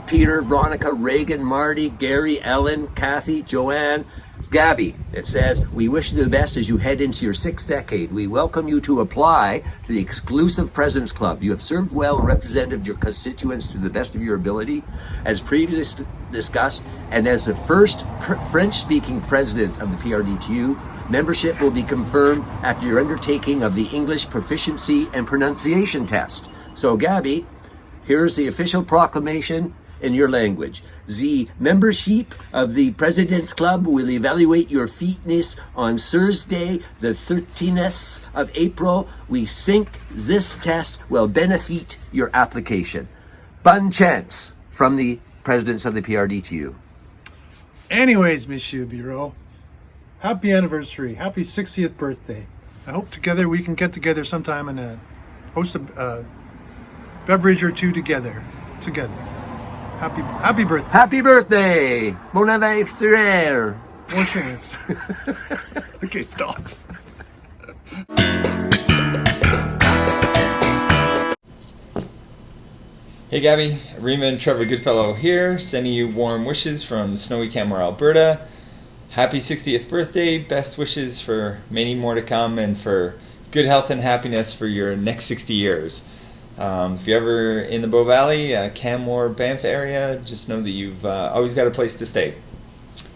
Peter, Veronica, Reagan, Marty, Gary, Ellen, Kathy, Joanne, Gabby. It says, we wish you the best as you head into your 6th decade. We welcome you to apply to the exclusive President's Club. You have served well and represented your constituents to the best of your ability. As previously discussed, and as the first French-speaking president of the PRDTU, membership will be confirmed after your undertaking of the English proficiency and pronunciation test. So, Gabby, here's the official proclamation in your language. The membership of the President's Club will evaluate your fitness on Thursday, the 13th of April. We think this test will benefit your application. Bonne chance from the presidents of the PRDTU. Anyways, Monsieur Bureau, happy anniversary, happy 60th birthday. I hope together we can get together sometime and host a beverage or two together. Happy birthday. Happy birthday. Bon anniversaire. Bon chance. Okay, stop. Hey Gabby, Rima and Trevor Goodfellow here, sending you warm wishes from snowy Canmore, Alberta. Happy 60th birthday, best wishes for many more to come and for good health and happiness for your next 60 years. If you're ever in the Bow Valley, Canmore, Banff area, just know that you've always got a place to stay.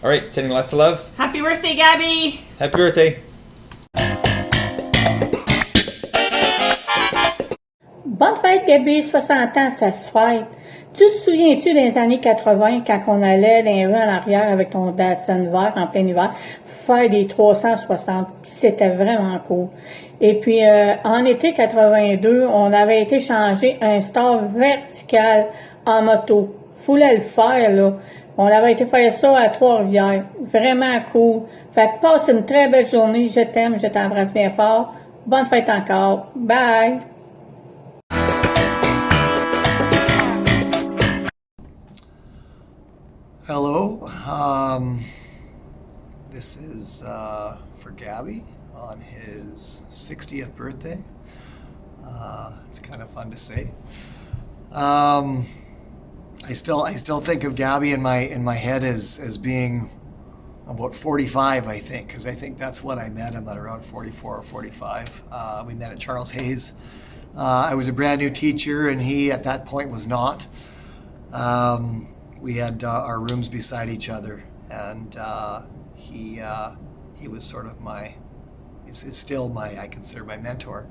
All right, sending lots of love. Happy birthday, Gabby! Happy birthday! Bonne fête, Gabi, 60 ans, ça se fête. Tu te souviens-tu des années 80, quand on allait dans les rues en arrière avec ton Datsun vert en plein hiver, faire des 360, c'était vraiment cool. Et puis, en été 82, on avait été changer un star vertical en moto. Fallait le faire, là. On avait été faire ça à Trois-Rivières. Vraiment cool. Fait que passe une très belle journée. Je t'aime, je t'embrasse bien fort. Bonne fête encore. Bye! Hello, this is for Gabby on his 60th birthday. It's kind of fun to say. I still think of Gabby in my head as being about 45, I think, because I think that's when I met him, at around 44 or 45. We met at Charles Hayes. I was a brand new teacher, and he at that point was not. We had our rooms beside each other, and he was sort of is still I consider my mentor,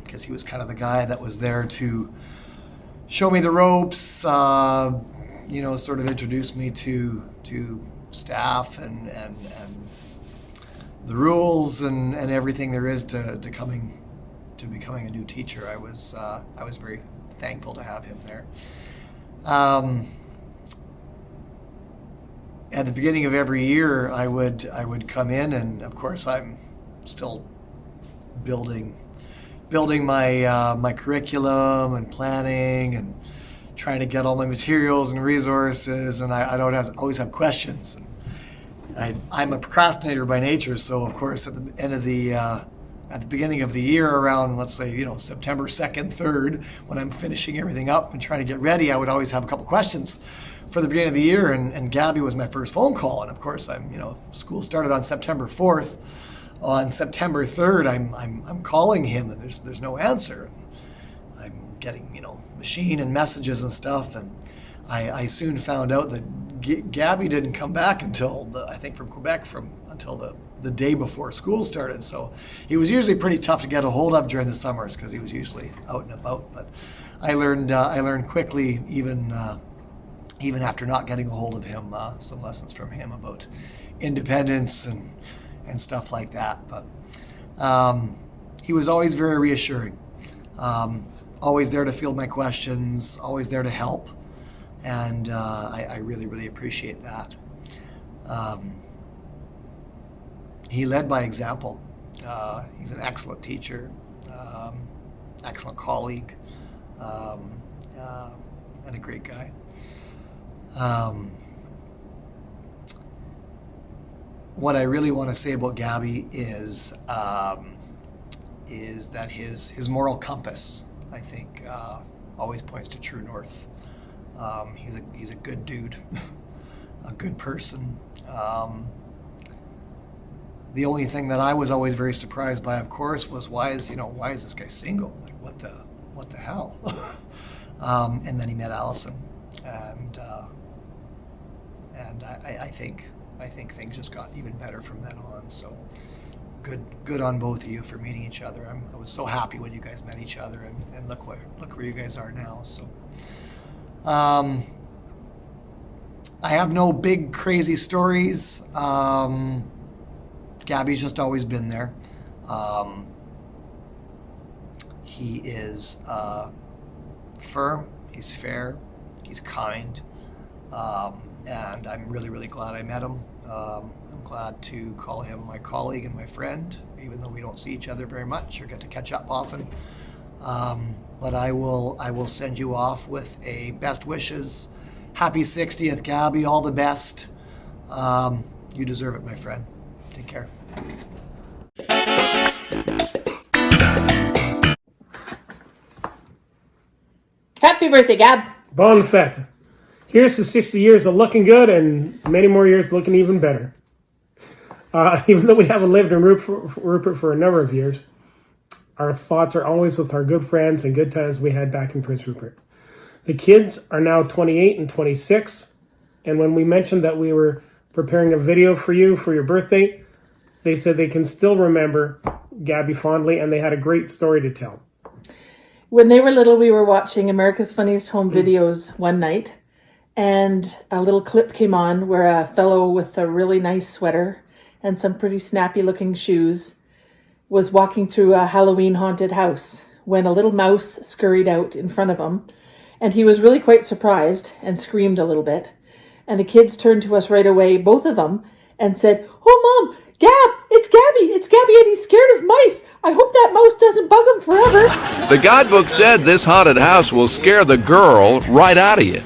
because he was kind of the guy that was there to show me the ropes, sort of introduce me to staff and the rules and everything there is to becoming a new teacher. I was very thankful to have him there. At the beginning of every year, I would come in, and of course I'm still building my curriculum and planning and trying to get all my materials and resources, and I always have questions. And I'm a procrastinator by nature, so of course at the beginning of the year, around, let's say, September 2nd, 3rd, when I'm finishing everything up and trying to get ready, I would always have a couple questions for the beginning of the year, and Gabby was my first phone call. And of course, school started on September 4th. on September 3rd, I'm calling him and there's no answer. I'm getting, machine and messages and stuff, and I soon found out that Gabby didn't come back until I think from Quebec until the day before school started. So he was usually pretty tough to get a hold of during the summers because he was usually out and about. But I learned quickly, even after not getting a hold of him, some lessons from him about independence and stuff like that. But he was always very reassuring, always there to field my questions, always there to help, and I really, really appreciate that. He led by example. He's an excellent teacher, excellent colleague, and a great guy. What I really want to say about Gabby is that his moral compass, I think, always points to true north. He's a good dude, a good person. The only thing that I was always very surprised by, of course, was why is this guy single? Like, what the hell? And then he met Allison, and I think things just got even better from then on. So good on both of you for meeting each other. I was so happy when you guys met each other, and look where you guys are now. So I have no big crazy stories. Gabby's just always been there. He is firm, he's fair, he's kind, and I'm really, really glad I met him. I'm glad to call him my colleague and my friend, even though we don't see each other very much or get to catch up often. But I will send you off with a best wishes. Happy 60th, Gabby, all the best. You deserve it, my friend. Take care. Happy birthday, Gab. Bonne fête. Here's to 60 years of looking good and many more years looking even better. Even though we haven't lived in Rupert for a number of years, our thoughts are always with our good friends and good times we had back in Prince Rupert. The kids are now 28 and 26, and when we mentioned that we were preparing a video for you for your birthday, they said they can still remember Gabby fondly, and they had a great story to tell. When they were little, we were watching America's Funniest Home Videos one night, and a little clip came on where a fellow with a really nice sweater and some pretty snappy looking shoes was walking through a Halloween haunted house when a little mouse scurried out in front of him, and he was really quite surprised and screamed a little bit. And the kids turned to us right away, both of them, and said, "Oh, Mom, it's Gabby, and he's scared of mice. I hope that mouse doesn't bug him forever." The guidebook said this haunted house will scare the girl right out of you.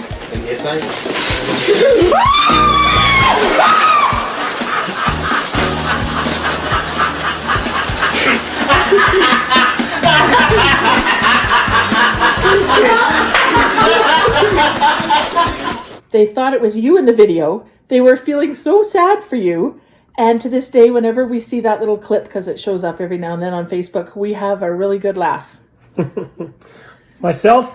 They thought it was you in the video. They were feeling so sad for you. And to this day, whenever we see that little clip, because it shows up every now and then on Facebook, we have a really good laugh. Myself,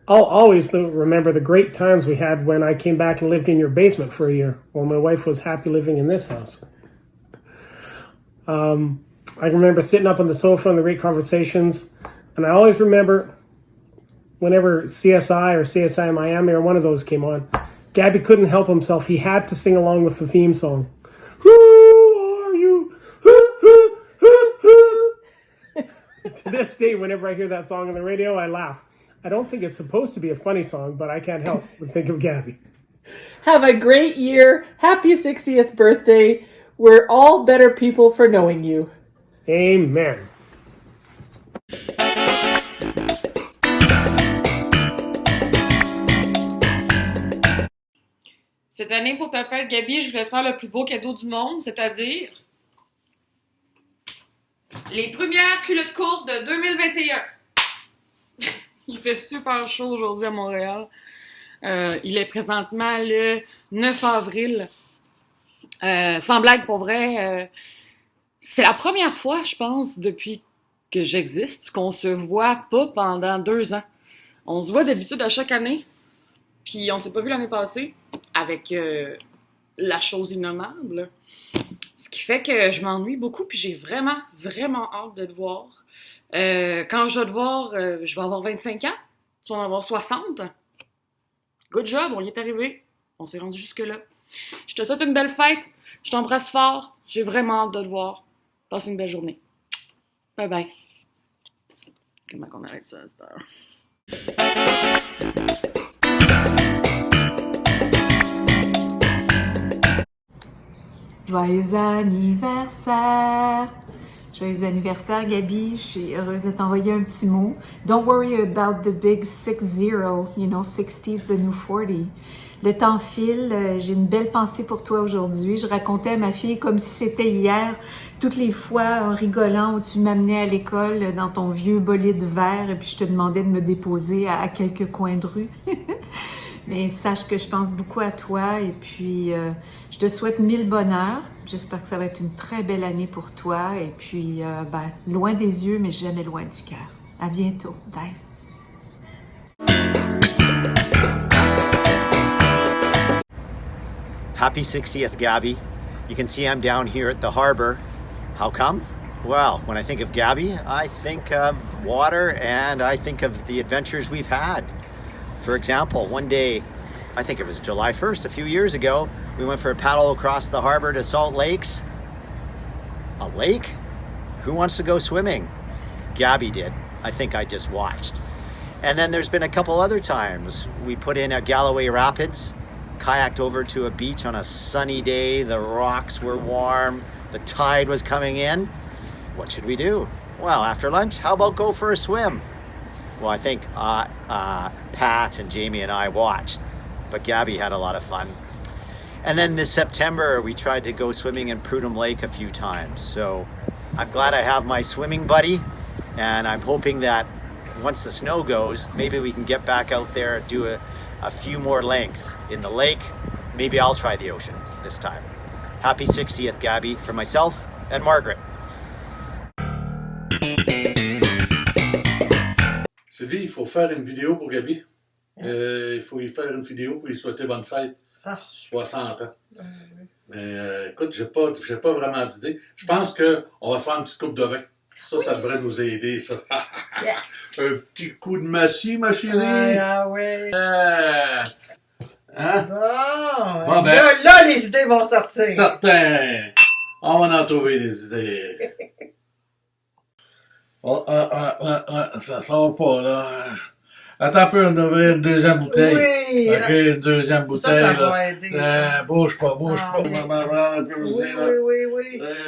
I'll always remember the great times we had when I came back and lived in your basement for a year while my wife was happy living in this house. I remember sitting up on the sofa and the great conversations, and I always remember whenever CSI or CSI Miami or one of those came on, Gabby couldn't help himself. He had to sing along with the theme song. Who are you? To this day, whenever I hear that song on the radio, I laugh. I don't think it's supposed to be a funny song, but I can't help but think of Gabby. Have a great year. Happy 60th birthday. We're all better people for knowing you. Amen. Cette année, pour ta fête, Gaby, je voulais te faire le plus beau cadeau du monde, c'est-à-dire les premières culottes courtes de 2021. Il fait super chaud aujourd'hui à Montréal. Il est présentement le 9 avril. Sans blague, pour vrai, C'est la première fois, je pense, depuis que j'existe, qu'on se voit pas pendant 2 ans. On se voit d'habitude à chaque année, puis on s'est pas vu l'année passée, avec la chose innommable. Ce qui fait que je m'ennuie beaucoup, puis j'ai vraiment, vraiment hâte de te voir. Quand je vais te voir, je vais avoir 25 ans, tu vas en avoir 60. Good job, on y est arrivé. On s'est rendu jusque-là. Je te souhaite une belle fête, je t'embrasse fort, j'ai vraiment hâte de te voir. Passe une belle journée. Bye bye. Comment qu'on arrête ça à cette heure? Joyeux anniversaire! Joyeux anniversaire, Gabi. Je suis heureuse de t'envoyer un petit mot. Don't worry about the big 60. You know, 60's the new 40. Le temps file. J'ai une belle pensée pour toi aujourd'hui. Je racontais à ma fille comme si c'était hier, toutes les fois en rigolant où tu m'amenais à l'école dans ton vieux bolide vert et puis je te demandais de me déposer à quelques coins de rue. Mais sache que je pense beaucoup à toi et puis je te souhaite 1000 bonheurs. J'espère que ça va être une très belle année pour toi et puis loin des yeux mais jamais loin du cœur. À bientôt. Bye. Happy 60th, Gabby. You can see I'm down here at the harbor. How come? Well, when I think of Gabby, I think of water and I think of the adventures we've had. For example, one day, I think it was July 1st, a few years ago, we went for a paddle across the harbor to Salt Lakes. A lake? Who wants to go swimming? Gabby did. I think I just watched. And then there's been a couple other times. We put in at Galloway Rapids, kayaked over to a beach on a sunny day, the rocks were warm, the tide was coming in. What should we do? Well, after lunch, how about go for a swim? Well, I think Pat and Jamie and I watched, but Gabby had a lot of fun. And then this September, we tried to go swimming in Prudhoe Lake a few times. So I'm glad I have my swimming buddy, and I'm hoping that once the snow goes, maybe we can get back out there and do a few more lengths in the lake. Maybe I'll try the ocean this time. Happy 60th, Gabby, for myself and Margaret. Sylvie, il faut faire une vidéo pour Gabi. Il faut y faire une vidéo pour lui souhaiter bonne fête. 60 ans. Mais écoute, j'ai pas vraiment d'idée. Je pense qu'on va se faire une petite coupe de vin. Ça devrait nous aider, ça. Yes. Un petit coup de massue, ma chérie. Ouais. Hein? Bon, là, les idées vont sortir. Certain. On va en trouver des idées. Ça sort pas, là. Attends un peu, on devrait une deuxième bouteille. Oui. OK, une deuxième bouteille. Ça là. va aider. Ça. Bouge pas. Oui.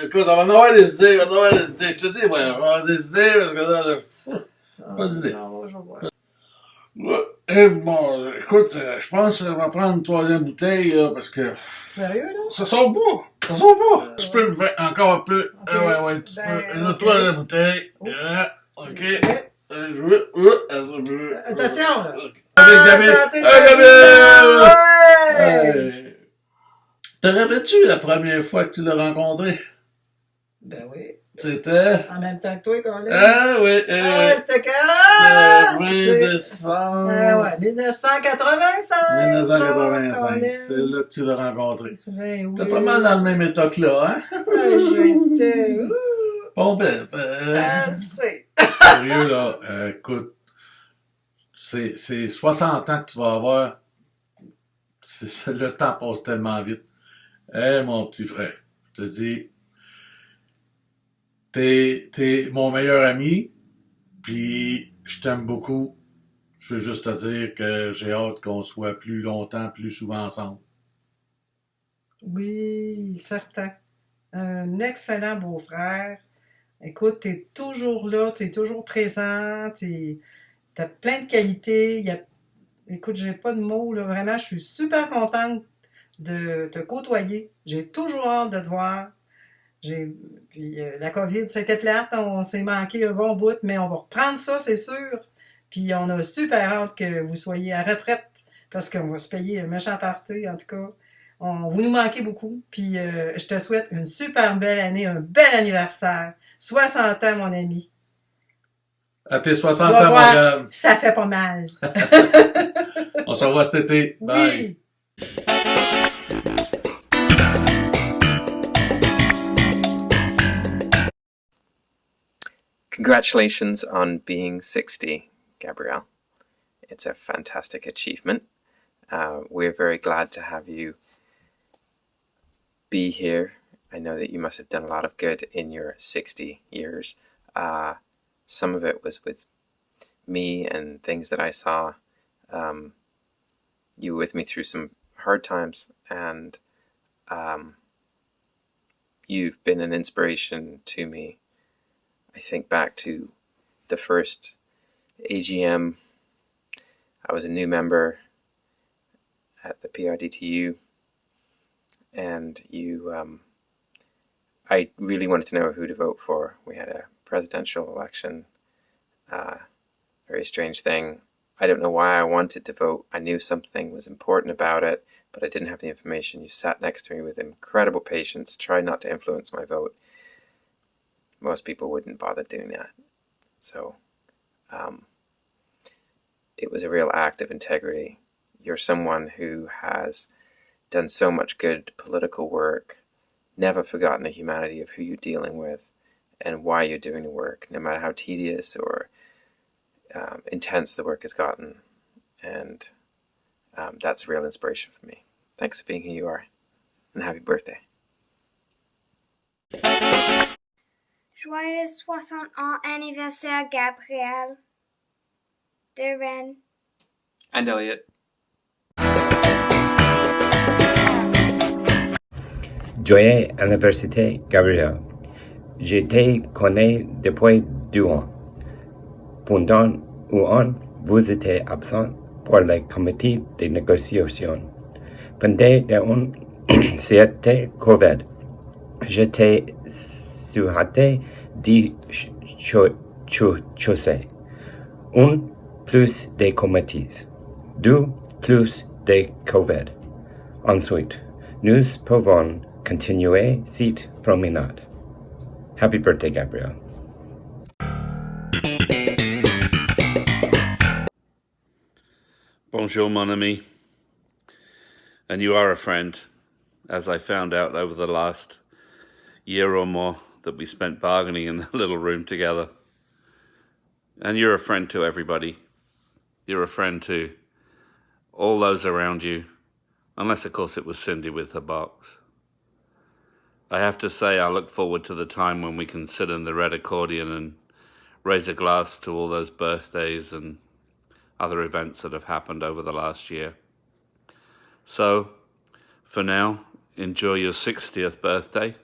Écoute, on va en avoir des idées, Je te dis, on va avoir des idées, parce que là, pas d'idées. Bon, écoute, je pense qu'on va prendre une troisième bouteille, là, parce que... Sérieux, là? Ça sort pas. Tu peux me faire encore un peu. Okay. Ouais, tu peux. Une troisième bouteille. OK. Attention, là. Avec Gabriel. Santé, Ouais! Te rappelles-tu la première fois que tu l'as rencontré? Ben oui. C'était? En même temps que toi, Colin. Ah oui. C'était quand? 20 décembre. Ouais, 1985. 1985. C'est là que tu l'as rencontré. Ben oui. T'es pas mal dans le même état que là, hein? J'étais... Pompette. C'est... Sérieux, là. Écoute, c'est 60 ans que tu vas avoir. Le temps passe tellement vite. Mon petit frère, je te dis, t'es mon meilleur ami, puis je t'aime beaucoup. Je veux juste te dire que j'ai hâte qu'on soit plus longtemps, plus souvent ensemble. Oui, certain. Un excellent beau-frère. Écoute, t'es toujours là, t'es toujours présent, t'as plein de qualités. Écoute, j'ai pas de mots, là. Vraiment, je suis super contente de te côtoyer. J'ai toujours hâte de te voir. Puis la COVID, c'était plate, on s'est manqué un bon bout, mais on va reprendre ça, c'est sûr. Puis on a super hâte que vous soyez à retraite, parce qu'on va se payer un méchant party, en tout cas. Vous nous manquez beaucoup. Puis je te souhaite une super belle année, un bel anniversaire. 60 ans, mon ami. À tes 60 Tu vas ans, voir, mon gars. ça fait pas mal. On se revoit cet été. Bye. Oui. Congratulations on being 60, Gabrielle. It's a fantastic achievement. We're very glad to have you be here. I know that you must have done a lot of good in your 60 years. Some of it was with me and things that I saw. You were with me through some hard times, and you've been an inspiration to me. I think back to the first AGM. I was a new member at the PRDTU, and I really wanted to know who to vote for. We had a presidential election, very strange thing. I don't know why I wanted to vote. I knew something was important about it, but I didn't have the information. You sat next to me with incredible patience, tried not to influence my vote. Most people wouldn't bother doing that. So it was a real act of integrity. You're someone who has done so much good political work, never forgotten the humanity of who you're dealing with and why you're doing the work, no matter how tedious or intense the work has gotten. And that's a real inspiration for me. Thanks for being who you are, and happy birthday. Joyeux 60 ans anniversaire, Gabrielle. De Rennes. And Elliot. Joyeux anniversaire, Gabriel. Je te connais depuis 2 ans. Pendant 1 an, vous étiez absent pour le comité de négociation. Pendant 1 an, c'était COVID. Je t'ai souhaité 10 choses. 1, plus de comités. 2, plus de COVID. Ensuite, nous pouvons continuer cette promenade. Happy birthday, Gabriel. Bonjour, mon ami. And you are a friend, as I found out over the last year or more that we spent bargaining in the little room together. And you're a friend to everybody. You're a friend to all those around you, unless, of course, it was Cindy with her box. I have to say, I look forward to the time when we can sit in the red accordion and raise a glass to all those birthdays and other events that have happened over the last year. So, for now, enjoy your 60th birthday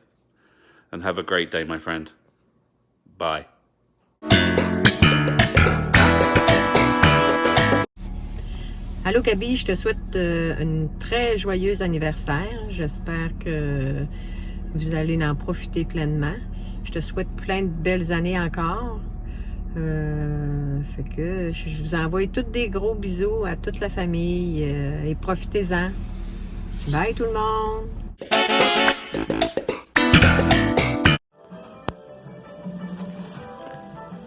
and have a great day, my friend. Bye. Allô Gabi, je te souhaite un très joyeux anniversaire. J'espère que vous allez en profiter pleinement. Je te souhaite plein de belles années encore. Fait que je vous envoie tous des gros bisous à toute la famille et profitez-en. Bye tout le monde!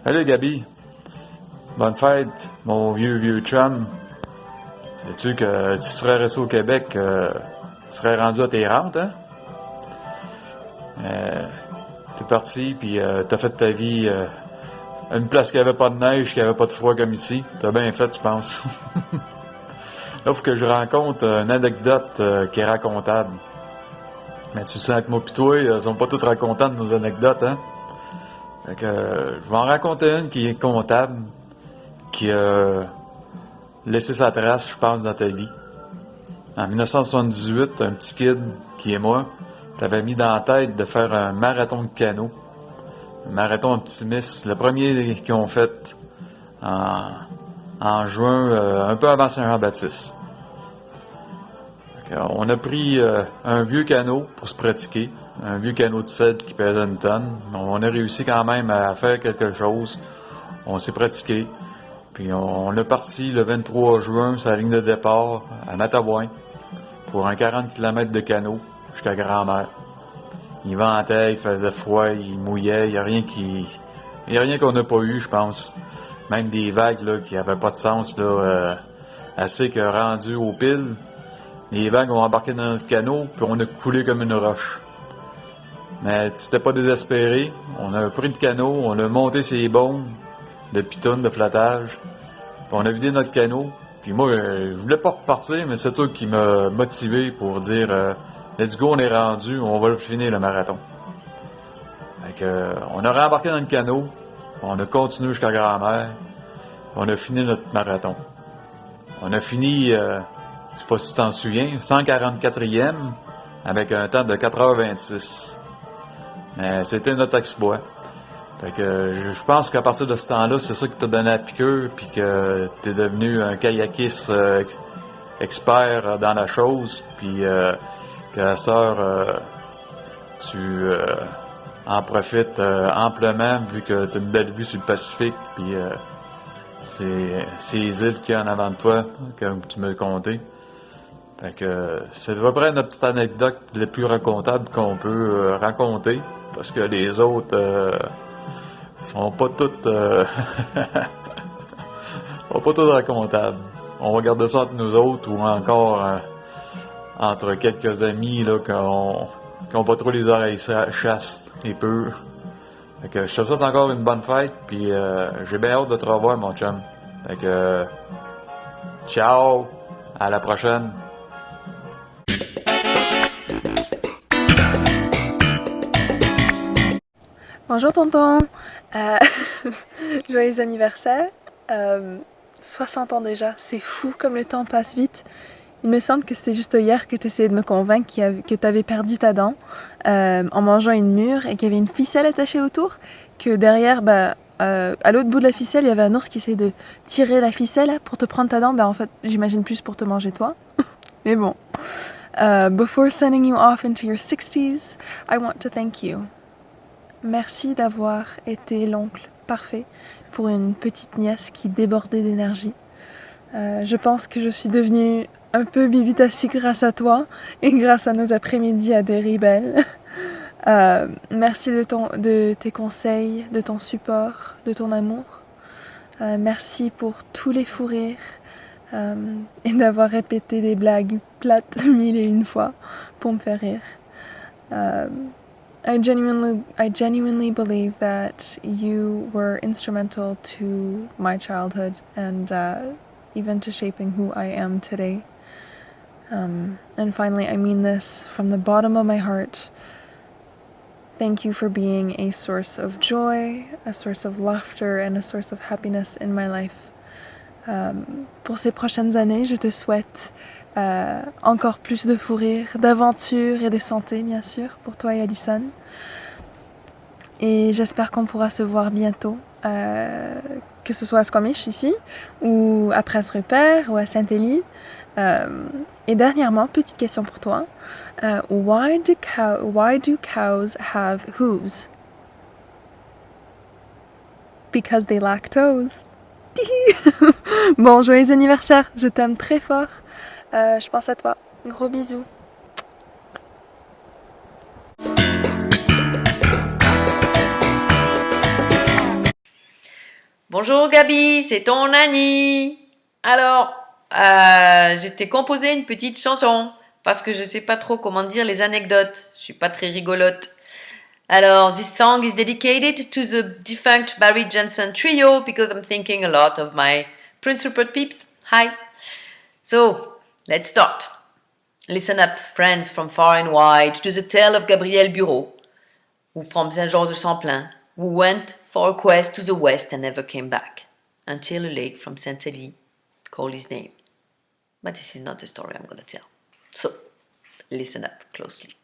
Salut Gabi, bonne fête, mon vieux chum. Sais-tu que tu serais resté au Québec, tu serais rendu à tes rentes, hein? T'es parti, puis t'as fait ta vie à une place qui avait pas de neige, qui avait pas de froid comme ici. T'as bien fait, je pense. Là, faut que je raconte une anecdote qui est racontable. Mais tu sais que moi pis toi, ils sont pas toutes racontables nos anecdotes, hein? Fait que je vais en raconter une qui est comptable, qui a laissé sa trace, je pense, dans ta vie. En 1978, un petit kid, qui est moi, t'avais mis dans la tête de faire un marathon de canot. Un marathon optimiste. Le premier qu'ils ont fait en juin, un peu avant Saint-Jean-Baptiste. On a pris un vieux canot pour se pratiquer. Un vieux canot de cèdre qui pèse 1 tonne. On a réussi quand même à faire quelque chose. On s'est pratiqué. Puis on est parti le 23 juin sur la ligne de départ à Matabouin. pour un 40 km de canot jusqu'à Grand-Mère. Il ventait, il faisait froid, il mouillait, il n'y a rien qu'on n'a pas eu, je pense. Même des vagues là, qui n'avaient pas de sens, là, assez que rendu aux piles, les vagues ont embarqué dans notre canot, puis on a coulé comme une roche. Mais tu t'es pas désespéré, on a pris le canot, on a monté ses bombes de pitounes, de flottage, puis on a vidé notre canot. Puis moi, je voulais pas repartir, mais c'est toi qui m'a motivé pour dire let's go, on est rendu, on va le finir le marathon. Fait que, on a rembarqué dans le canot, on a continué jusqu'à Grand-Mère, on a fini notre marathon. On a fini, je sais pas si tu t'en souviens, 144e avec un temps de 4h26. Mais c'était notre exploit. Fait que je pense qu'à partir de ce temps-là, c'est ça qui t'a donné la piqûre, puis que t'es devenu un kayakiste expert dans la chose, puis qu'à cette heure, tu en profites amplement, vu que t'as une belle vue sur le Pacifique, puis ces îles qu'il y a en avant de toi, comme tu m'as conté. Fait que c'est à peu près notre petite anecdote la plus racontable qu'on peut raconter, parce que les autres sont pas toutes sont pas toutes racontables. On va garder ça entre nous autres ou encore entre quelques amis là qui ont pas trop les oreilles chastes et pures. Fait que je te souhaite encore une bonne fête, puis j'ai bien hâte de te revoir, mon chum. Fait que ciao, à la prochaine. Bonjour tonton, joyeux anniversaire, 60 ans déjà, c'est fou comme le temps passe vite. Il me semble que c'était juste hier que tu essayais de me convaincre que tu avais perdu ta dent en mangeant une mûre et qu'il y avait une ficelle attachée autour, que derrière, à l'autre bout de la ficelle, il y avait un ours qui essayait de tirer la ficelle pour te prendre ta dent, en fait j'imagine plus pour te manger toi, mais bon. Before sending you off into your 60s, I want to thank you. Merci d'avoir été l'oncle parfait pour une petite nièce qui débordait d'énergie. Je pense que je suis devenue un peu bibitassie grâce à toi et grâce à nos après-midi à Derrybelle. Merci de tes conseils, de ton support, de ton amour. Merci pour tous les fous rires et d'avoir répété des blagues plates 1001 fois pour me faire rire. I genuinely believe that you were instrumental to my childhood and even to shaping who I am today. And finally, I mean this from the bottom of my heart. Thank you for being a source of joy, a source of laughter, and a source of happiness in my life. Pour ces prochaines années, je te souhaite encore plus de fou rire, d'aventure et de santé, bien sûr, pour toi et Alison. Et j'espère qu'on pourra se voir bientôt, que ce soit à Squamish ici, ou à Prince-Rupert, ou à Saint-Élie. Et dernièrement, petite question pour toi. Why do cows have hooves? Because they lack toes. Bon, joyeux anniversaire, je t'aime très fort. Je pense à toi. Gros bisous. Bonjour Gabi, c'est ton Annie. Alors, je t'ai composé une petite chanson parce que je sais pas trop comment dire les anecdotes. Je suis pas très rigolote. Alors, this song is dedicated to the defunct Barry Jensen trio because I'm thinking a lot of my Prince Rupert peeps. Hi. So, let's start. Listen up, friends from far and wide, to the tale of Gabriel Bureau, who from Saint-Georges-de-Champlain, who went for a quest to the west and never came back, until a lake from Saint-Élie called his name. But this is not the story I'm going to tell. So, listen up closely.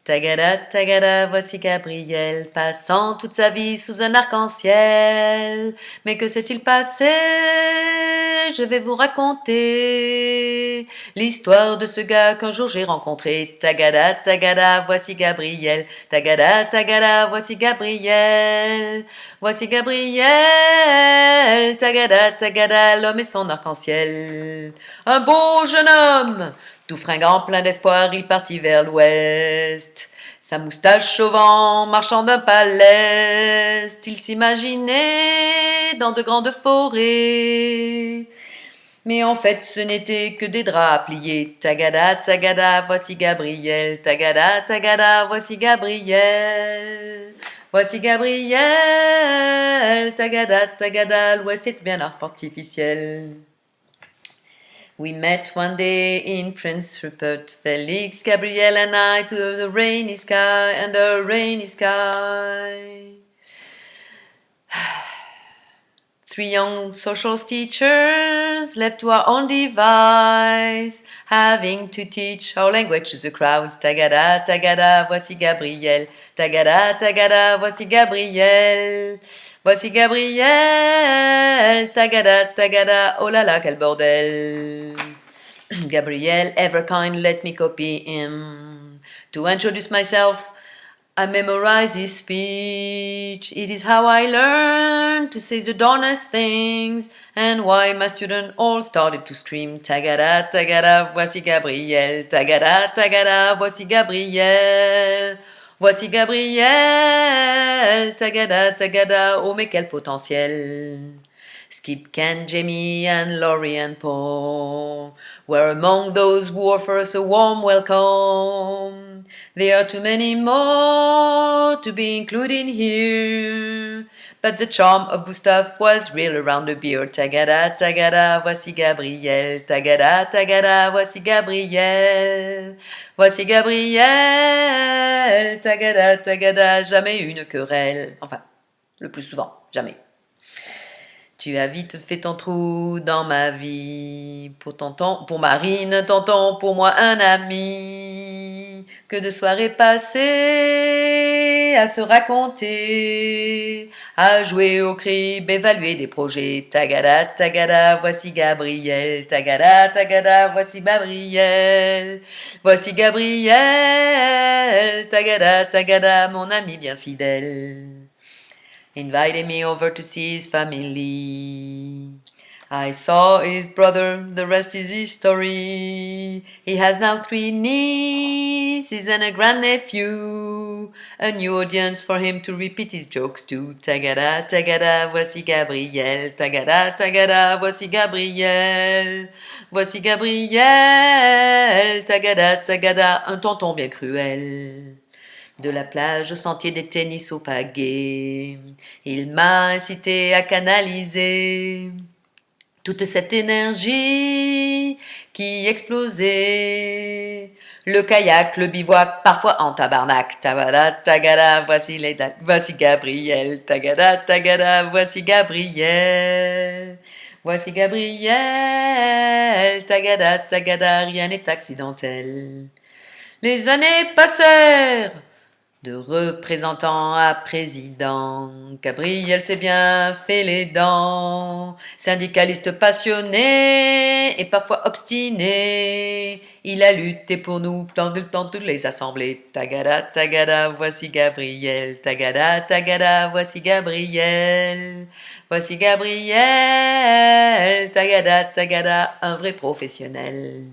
Tagada, tagada, voici Gabriel, passant toute sa vie sous un arc-en-ciel. Mais que s'est-il passé? je vais vous raconter l'histoire de ce gars qu'un jour j'ai rencontré. Tagada, tagada, voici Gabriel. Tagada, tagada, voici Gabriel. Voici Gabriel. Tagada, tagada, l'homme et son arc-en-ciel. Un beau jeune homme, tout fringant, plein d'espoir, il partit vers l'ouest. Sa moustache au vent, marchant d'un pas leste, il s'imaginait dans de grandes forêts. Mais en fait, ce n'était que des draps pliés. Tagada, tagada, voici Gabriel. Tagada, tagada, voici Gabriel. Voici Gabriel. Tagada, tagada, l'ouest est bien artificiel. We met one day in Prince Rupert, Felix, Gabriel and I, to the rainy sky, and the rainy sky. 3 young social teachers left to our own device, having to teach our language to the crowds. Tagada, tagada, voici Gabriel. Tagada, tagada, voici Gabriel. Voici Gabriel, tagada, tagada, oh là là, quel bordel. Gabriel, ever kind, let me copy him. To introduce myself, I memorize his speech. It is how I learned to say the darnest things, and why my students all started to scream. Tagada, tagada, voici Gabriel. Tagada, tagada, voici Gabriel. Voici Gabriel, tagada, tagada, oh mais quel potentiel. Skip, Ken, Jamie, and Laurie and Paul were among those who offer us a warm welcome. There are too many more to be included here, but the charm of Gustav was real around the beard. Tagada, tagada, voici Gabriel. Tagada, tagada, voici Gabriel. Voici Gabriel. Tagada, tagada, jamais une querelle. Enfin, le plus souvent, jamais. Tu as vite fait ton trou dans ma vie. Pour Marine, tonton, pour moi un ami. Que de soirées passées à se raconter, à jouer au crib, évaluer des projets. Tagada, tagada, voici Gabriel. Tagada, tagada, voici Gabriel. Voici Gabriel. Tagada, tagada, mon ami bien fidèle. Invited me over to see his family. I saw his brother, the rest is history. He has now 3 nieces and a grandnephew. A new audience for him to repeat his jokes to. Tagada, tagada, voici Gabriel. Tagada, tagada, voici Gabriel. Voici Gabriel. Tagada, tagada, un tonton bien cruel. De la plage au sentier des tennis au pagaie, il m'a incité à canaliser toute cette énergie qui explosait. Le kayak, le bivouac, parfois en tabarnak. Tagada, tagada, voici Gabriel. Tagada, tagada, voici Gabriel. Voici Gabriel. Tagada, tagada, rien n'est accidentel. Les années passèrent. De représentant à président, Gabriel s'est bien fait les dents. Syndicaliste passionné et parfois obstiné, il a lutté pour nous dans toutes les assemblées. Tagada, tagada, voici Gabriel. Tagada, tagada, voici Gabriel. Voici Gabriel. Tagada, tagada, un vrai professionnel.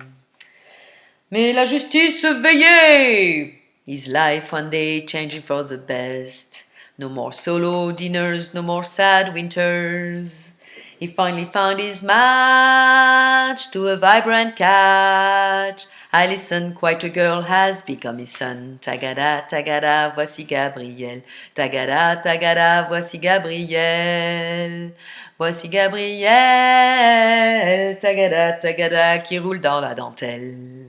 Mais la justice veillait. His life one day changing for the best. No more solo dinners, no more sad winters. He finally found his match to a vibrant catch. I listen, quite a girl has become his son. Tagada, tagada, voici Gabriel. Tagada, tagada, voici Gabriel. Voici Gabriel. Tagada, tagada, qui roule dans la dentelle.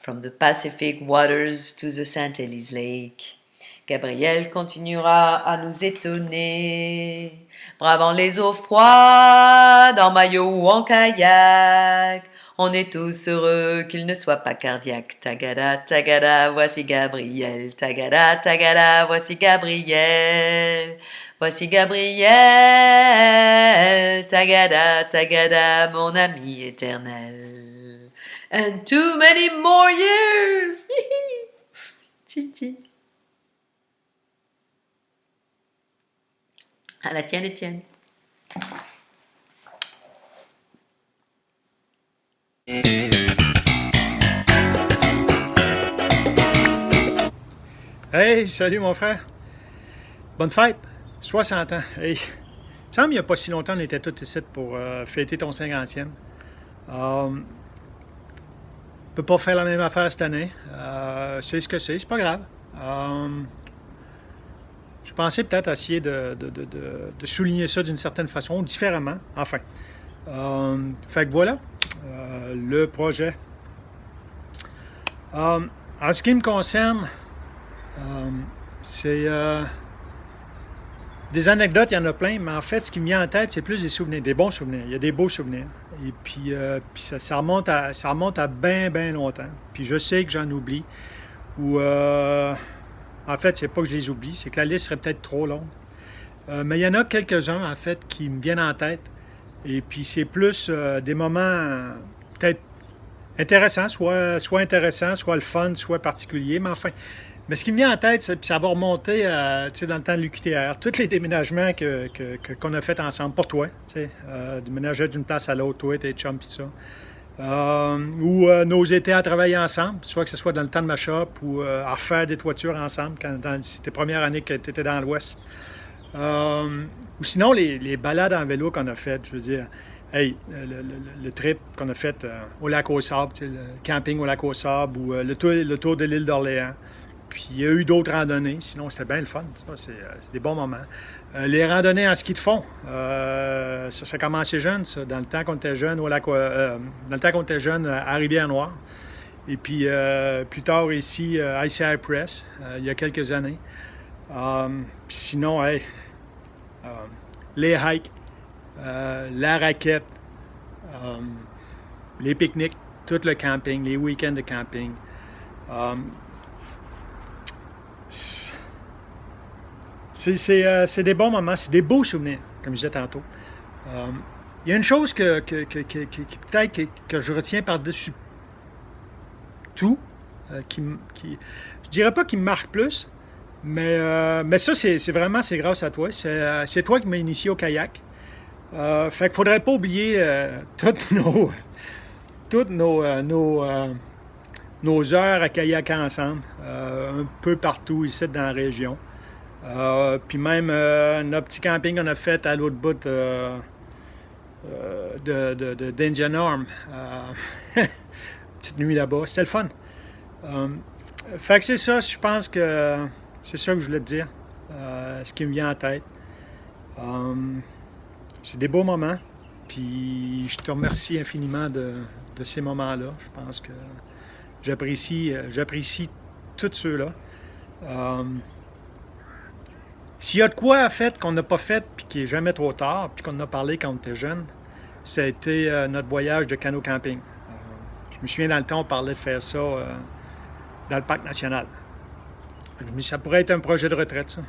From the Pacific waters to the St. Helens Lake, Gabriel continuera à nous étonner, bravant les eaux froides, en maillot ou en kayak. On est tous heureux qu'il ne soit pas cardiaque. Tagada, tagada, voici Gabriel. Tagada, tagada, voici Gabriel. Voici Gabriel, Tagada, Tagada, mon ami éternel. And too many more years. Chichi. À la tienne, Étienne. Hey, salut mon frère. Bonne fête. 60 ans. Hey. Il me semble qu'il n'y a pas si longtemps, on était tous ici pour fêter ton 50e. On ne peut pas faire la même affaire cette année. C'est ce que c'est pas grave. Je pensais peut-être essayer de souligner ça d'une certaine façon, différemment, enfin. Fait que voilà, le projet. En ce qui me concerne, c'est des anecdotes, il y en a plein, mais en fait, ce qui me vient en tête, c'est plus des souvenirs, des bons souvenirs. Il y a des beaux souvenirs. Et puis ça remonte à bien longtemps. Puis je sais que j'en oublie. Ou en fait, c'est pas que je les oublie, c'est que la liste serait peut-être trop longue. Mais il y en a quelques-uns, en fait, qui me viennent en tête. Et puis c'est plus des moments peut-être intéressants, soit intéressants, soit le fun, soit particulier. Mais enfin, mais ce qui me vient en tête, puis ça va remonter dans le temps de l'UQTR, tous les déménagements qu'on a fait ensemble pour toi, déménager d'une place à l'autre, toi, tes chums, puis ça. Ou nos étés à travailler ensemble, soit que ce soit dans le temps de ma shop ou à refaire des toitures ensemble, dans tes premières années que tu étais dans l'Ouest. Ou sinon, les balades en vélo qu'on a faites, je veux dire, hey, le trip qu'on a fait au lac aux Sables, le camping au lac aux Sables ou le tour de l'île d'Orléans. Puis il y a eu d'autres randonnées, sinon c'était bien le fun, ça, c'est des bons moments. Les randonnées en ski de fond, ça a commencé jeune, ça, dans le temps qu'on était jeune à Rivière-Noire. Et puis plus tard ici, à ICI Press, il y a quelques années. Sinon, hey, les hikes, la raquette, les pique-niques, tout le camping, les week-ends de camping. C'est des bons moments, c'est des beaux souvenirs, comme je disais tantôt. Il y a une chose que peut-être que je retiens par-dessus tout, je dirais pas qui me marque plus, mais ça, c'est grâce à toi. C'est toi qui m'as initié au kayak. Fait qu'il faudrait pas oublier toutes nos heures à kayaker ensemble, un peu partout ici dans la région. Puis même notre petit camping qu'on a fait à l'autre bout d'Indian Arm. Petite nuit là-bas, c'était le fun. Fait que c'est ça, je pense que c'est ça que je voulais te dire, ce qui me vient en tête. C'est des beaux moments, puis je te remercie infiniment de ces moments-là. Je pense que j'apprécie tous ceux-là. S'il y a de quoi fait qu'on n'a pas fait, puis qui n'est jamais trop tard, puis qu'on en a parlé quand on était jeune, ça a été notre voyage de canot camping. Je me souviens dans le temps, on parlait de faire ça dans le parc national. Ça pourrait être un projet de retraite, ça.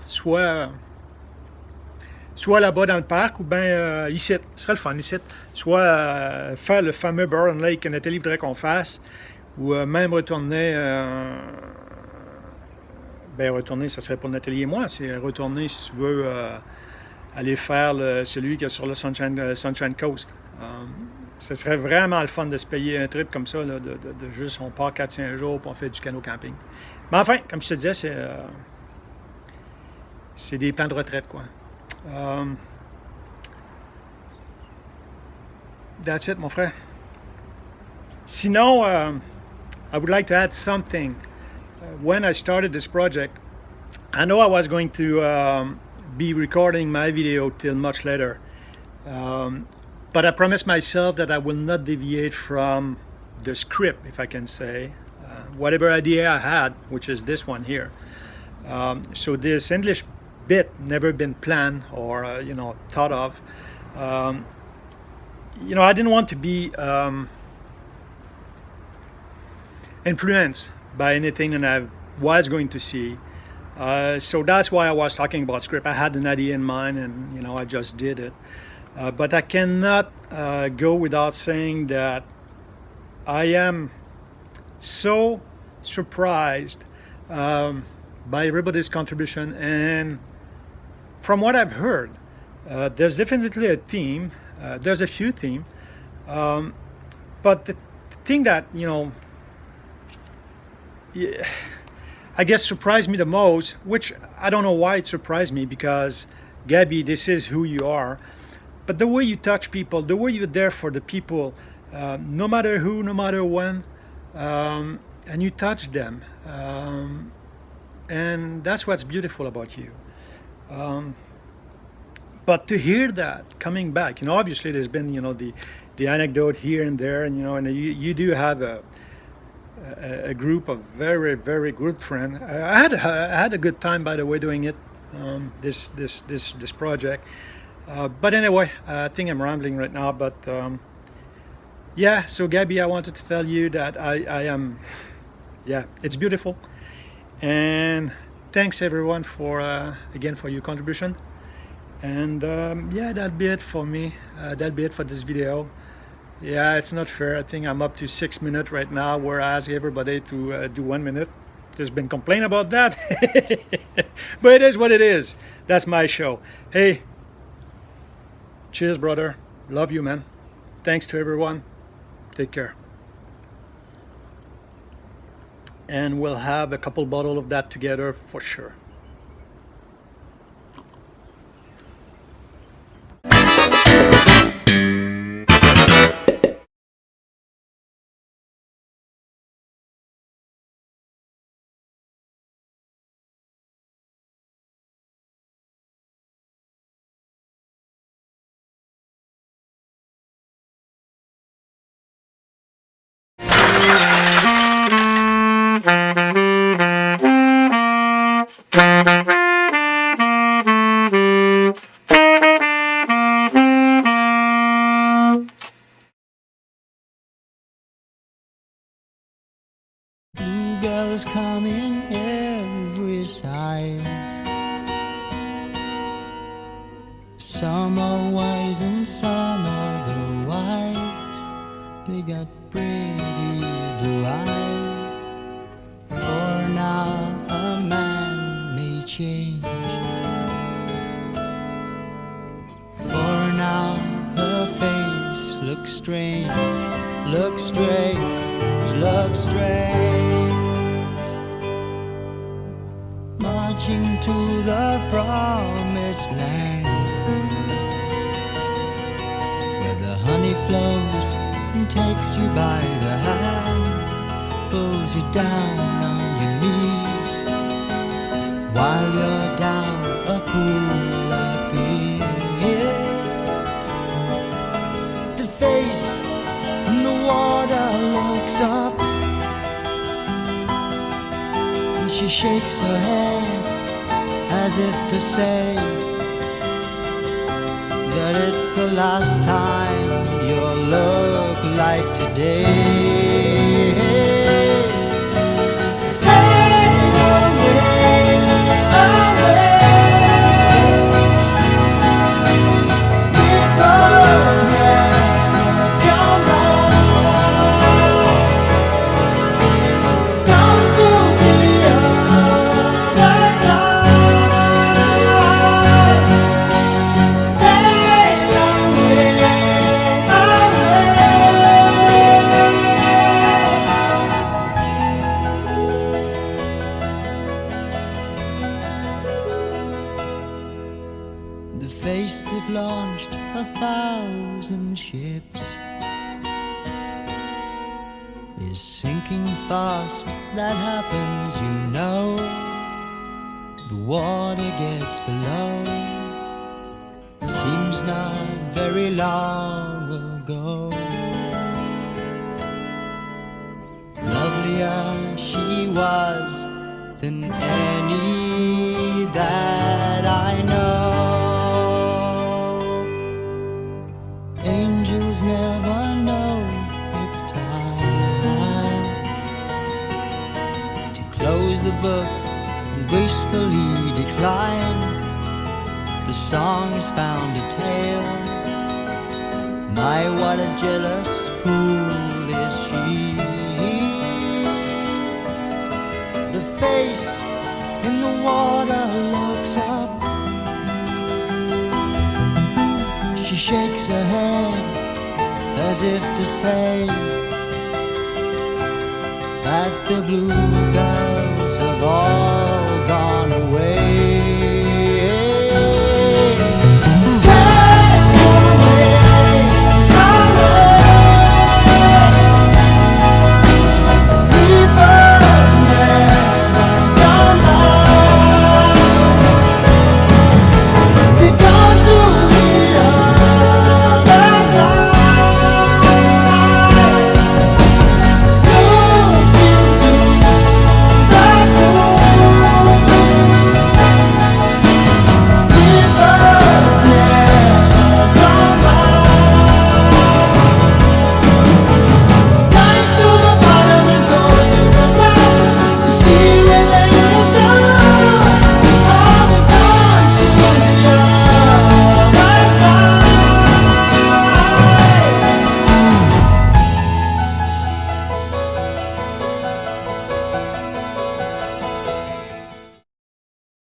Soit là-bas dans le parc, ou bien ici. Ce serait le fun, ici. Soit faire le fameux Burn Lake que Nathalie voudrait qu'on fasse, ou même retourner... retourner, ça serait pour Nathalie et moi. C'est retourner, si tu veux, aller faire celui qui est sur le Sunshine Coast. Ce serait vraiment le fun de se payer un trip comme ça, là, de juste, on part 4-5 jours pour faire du canot camping. Mais enfin, comme je te disais, c'est des plans de retraite, quoi. That's it, mon frère. Sinon, I would like to add something. When I started this project, I know I was going to be recording my video till much later. But I promised myself that I will not deviate from the script, if I can say. Whatever idea I had, which is this one here. So this English bit never been planned or, thought of. I didn't want to be influenced by anything that I was going to see. So that's why I was talking about script. I had an idea in mind, and I just did it. But I cannot go without saying that I am so surprised by everybody's contribution, and from what I've heard, there's definitely a theme. There's a few themes, but the thing that I guess surprised me the most, which I don't know why it surprised me, because Gabby, this is who you are, but the way you touch people, the way you're there for the people, no matter who, no matter when, and you touch them, and that's what's beautiful about you. But to hear that coming back, obviously there's been the anecdote here and there, and and you do have a group of very, very good friends. I had a good time, by the way, doing it, this project. But anyway, I think I'm rambling right now. But yeah, so Gabby, I wanted to tell you that I am, it's beautiful, and thanks everyone for again for your contribution. And that'll be it for me. That'll be it for this video. Yeah, it's not fair. I think I'm up to 6 minutes right now, where I ask everybody to do 1 minute. There's been complaint about that. But it is what it is. That's my show. Hey, cheers, brother. Love you, man. Thanks to everyone. Take care. And we'll have a couple bottles of that together for sure. Bluebells come in every size. Some are wise and some otherwise. They got pretty blue eyes. For now a man may change. For now her face looks strange. Looks strange, looks strange. Marching to the promised land, where the honey flows and takes you by the hand, pulls you down on your knees, while you're down a pool of peas. The face in the water looks up, and she shakes her head as if to say that it's the last time you'll look like today. Sail away, away. Ripples never come back. Gone to the other side. Sail away, the face that launched 1,000 ships is sinking fast. That happens, you know. The water gets below. Seems not very long ago. Lovelier she was than any that I know. Angels never know it's time to close the book and gracefully decline. The song has found a tail. My, what a jealous fool is she. The face in the water looks up. She shakes her head as if to say that the blue girls have all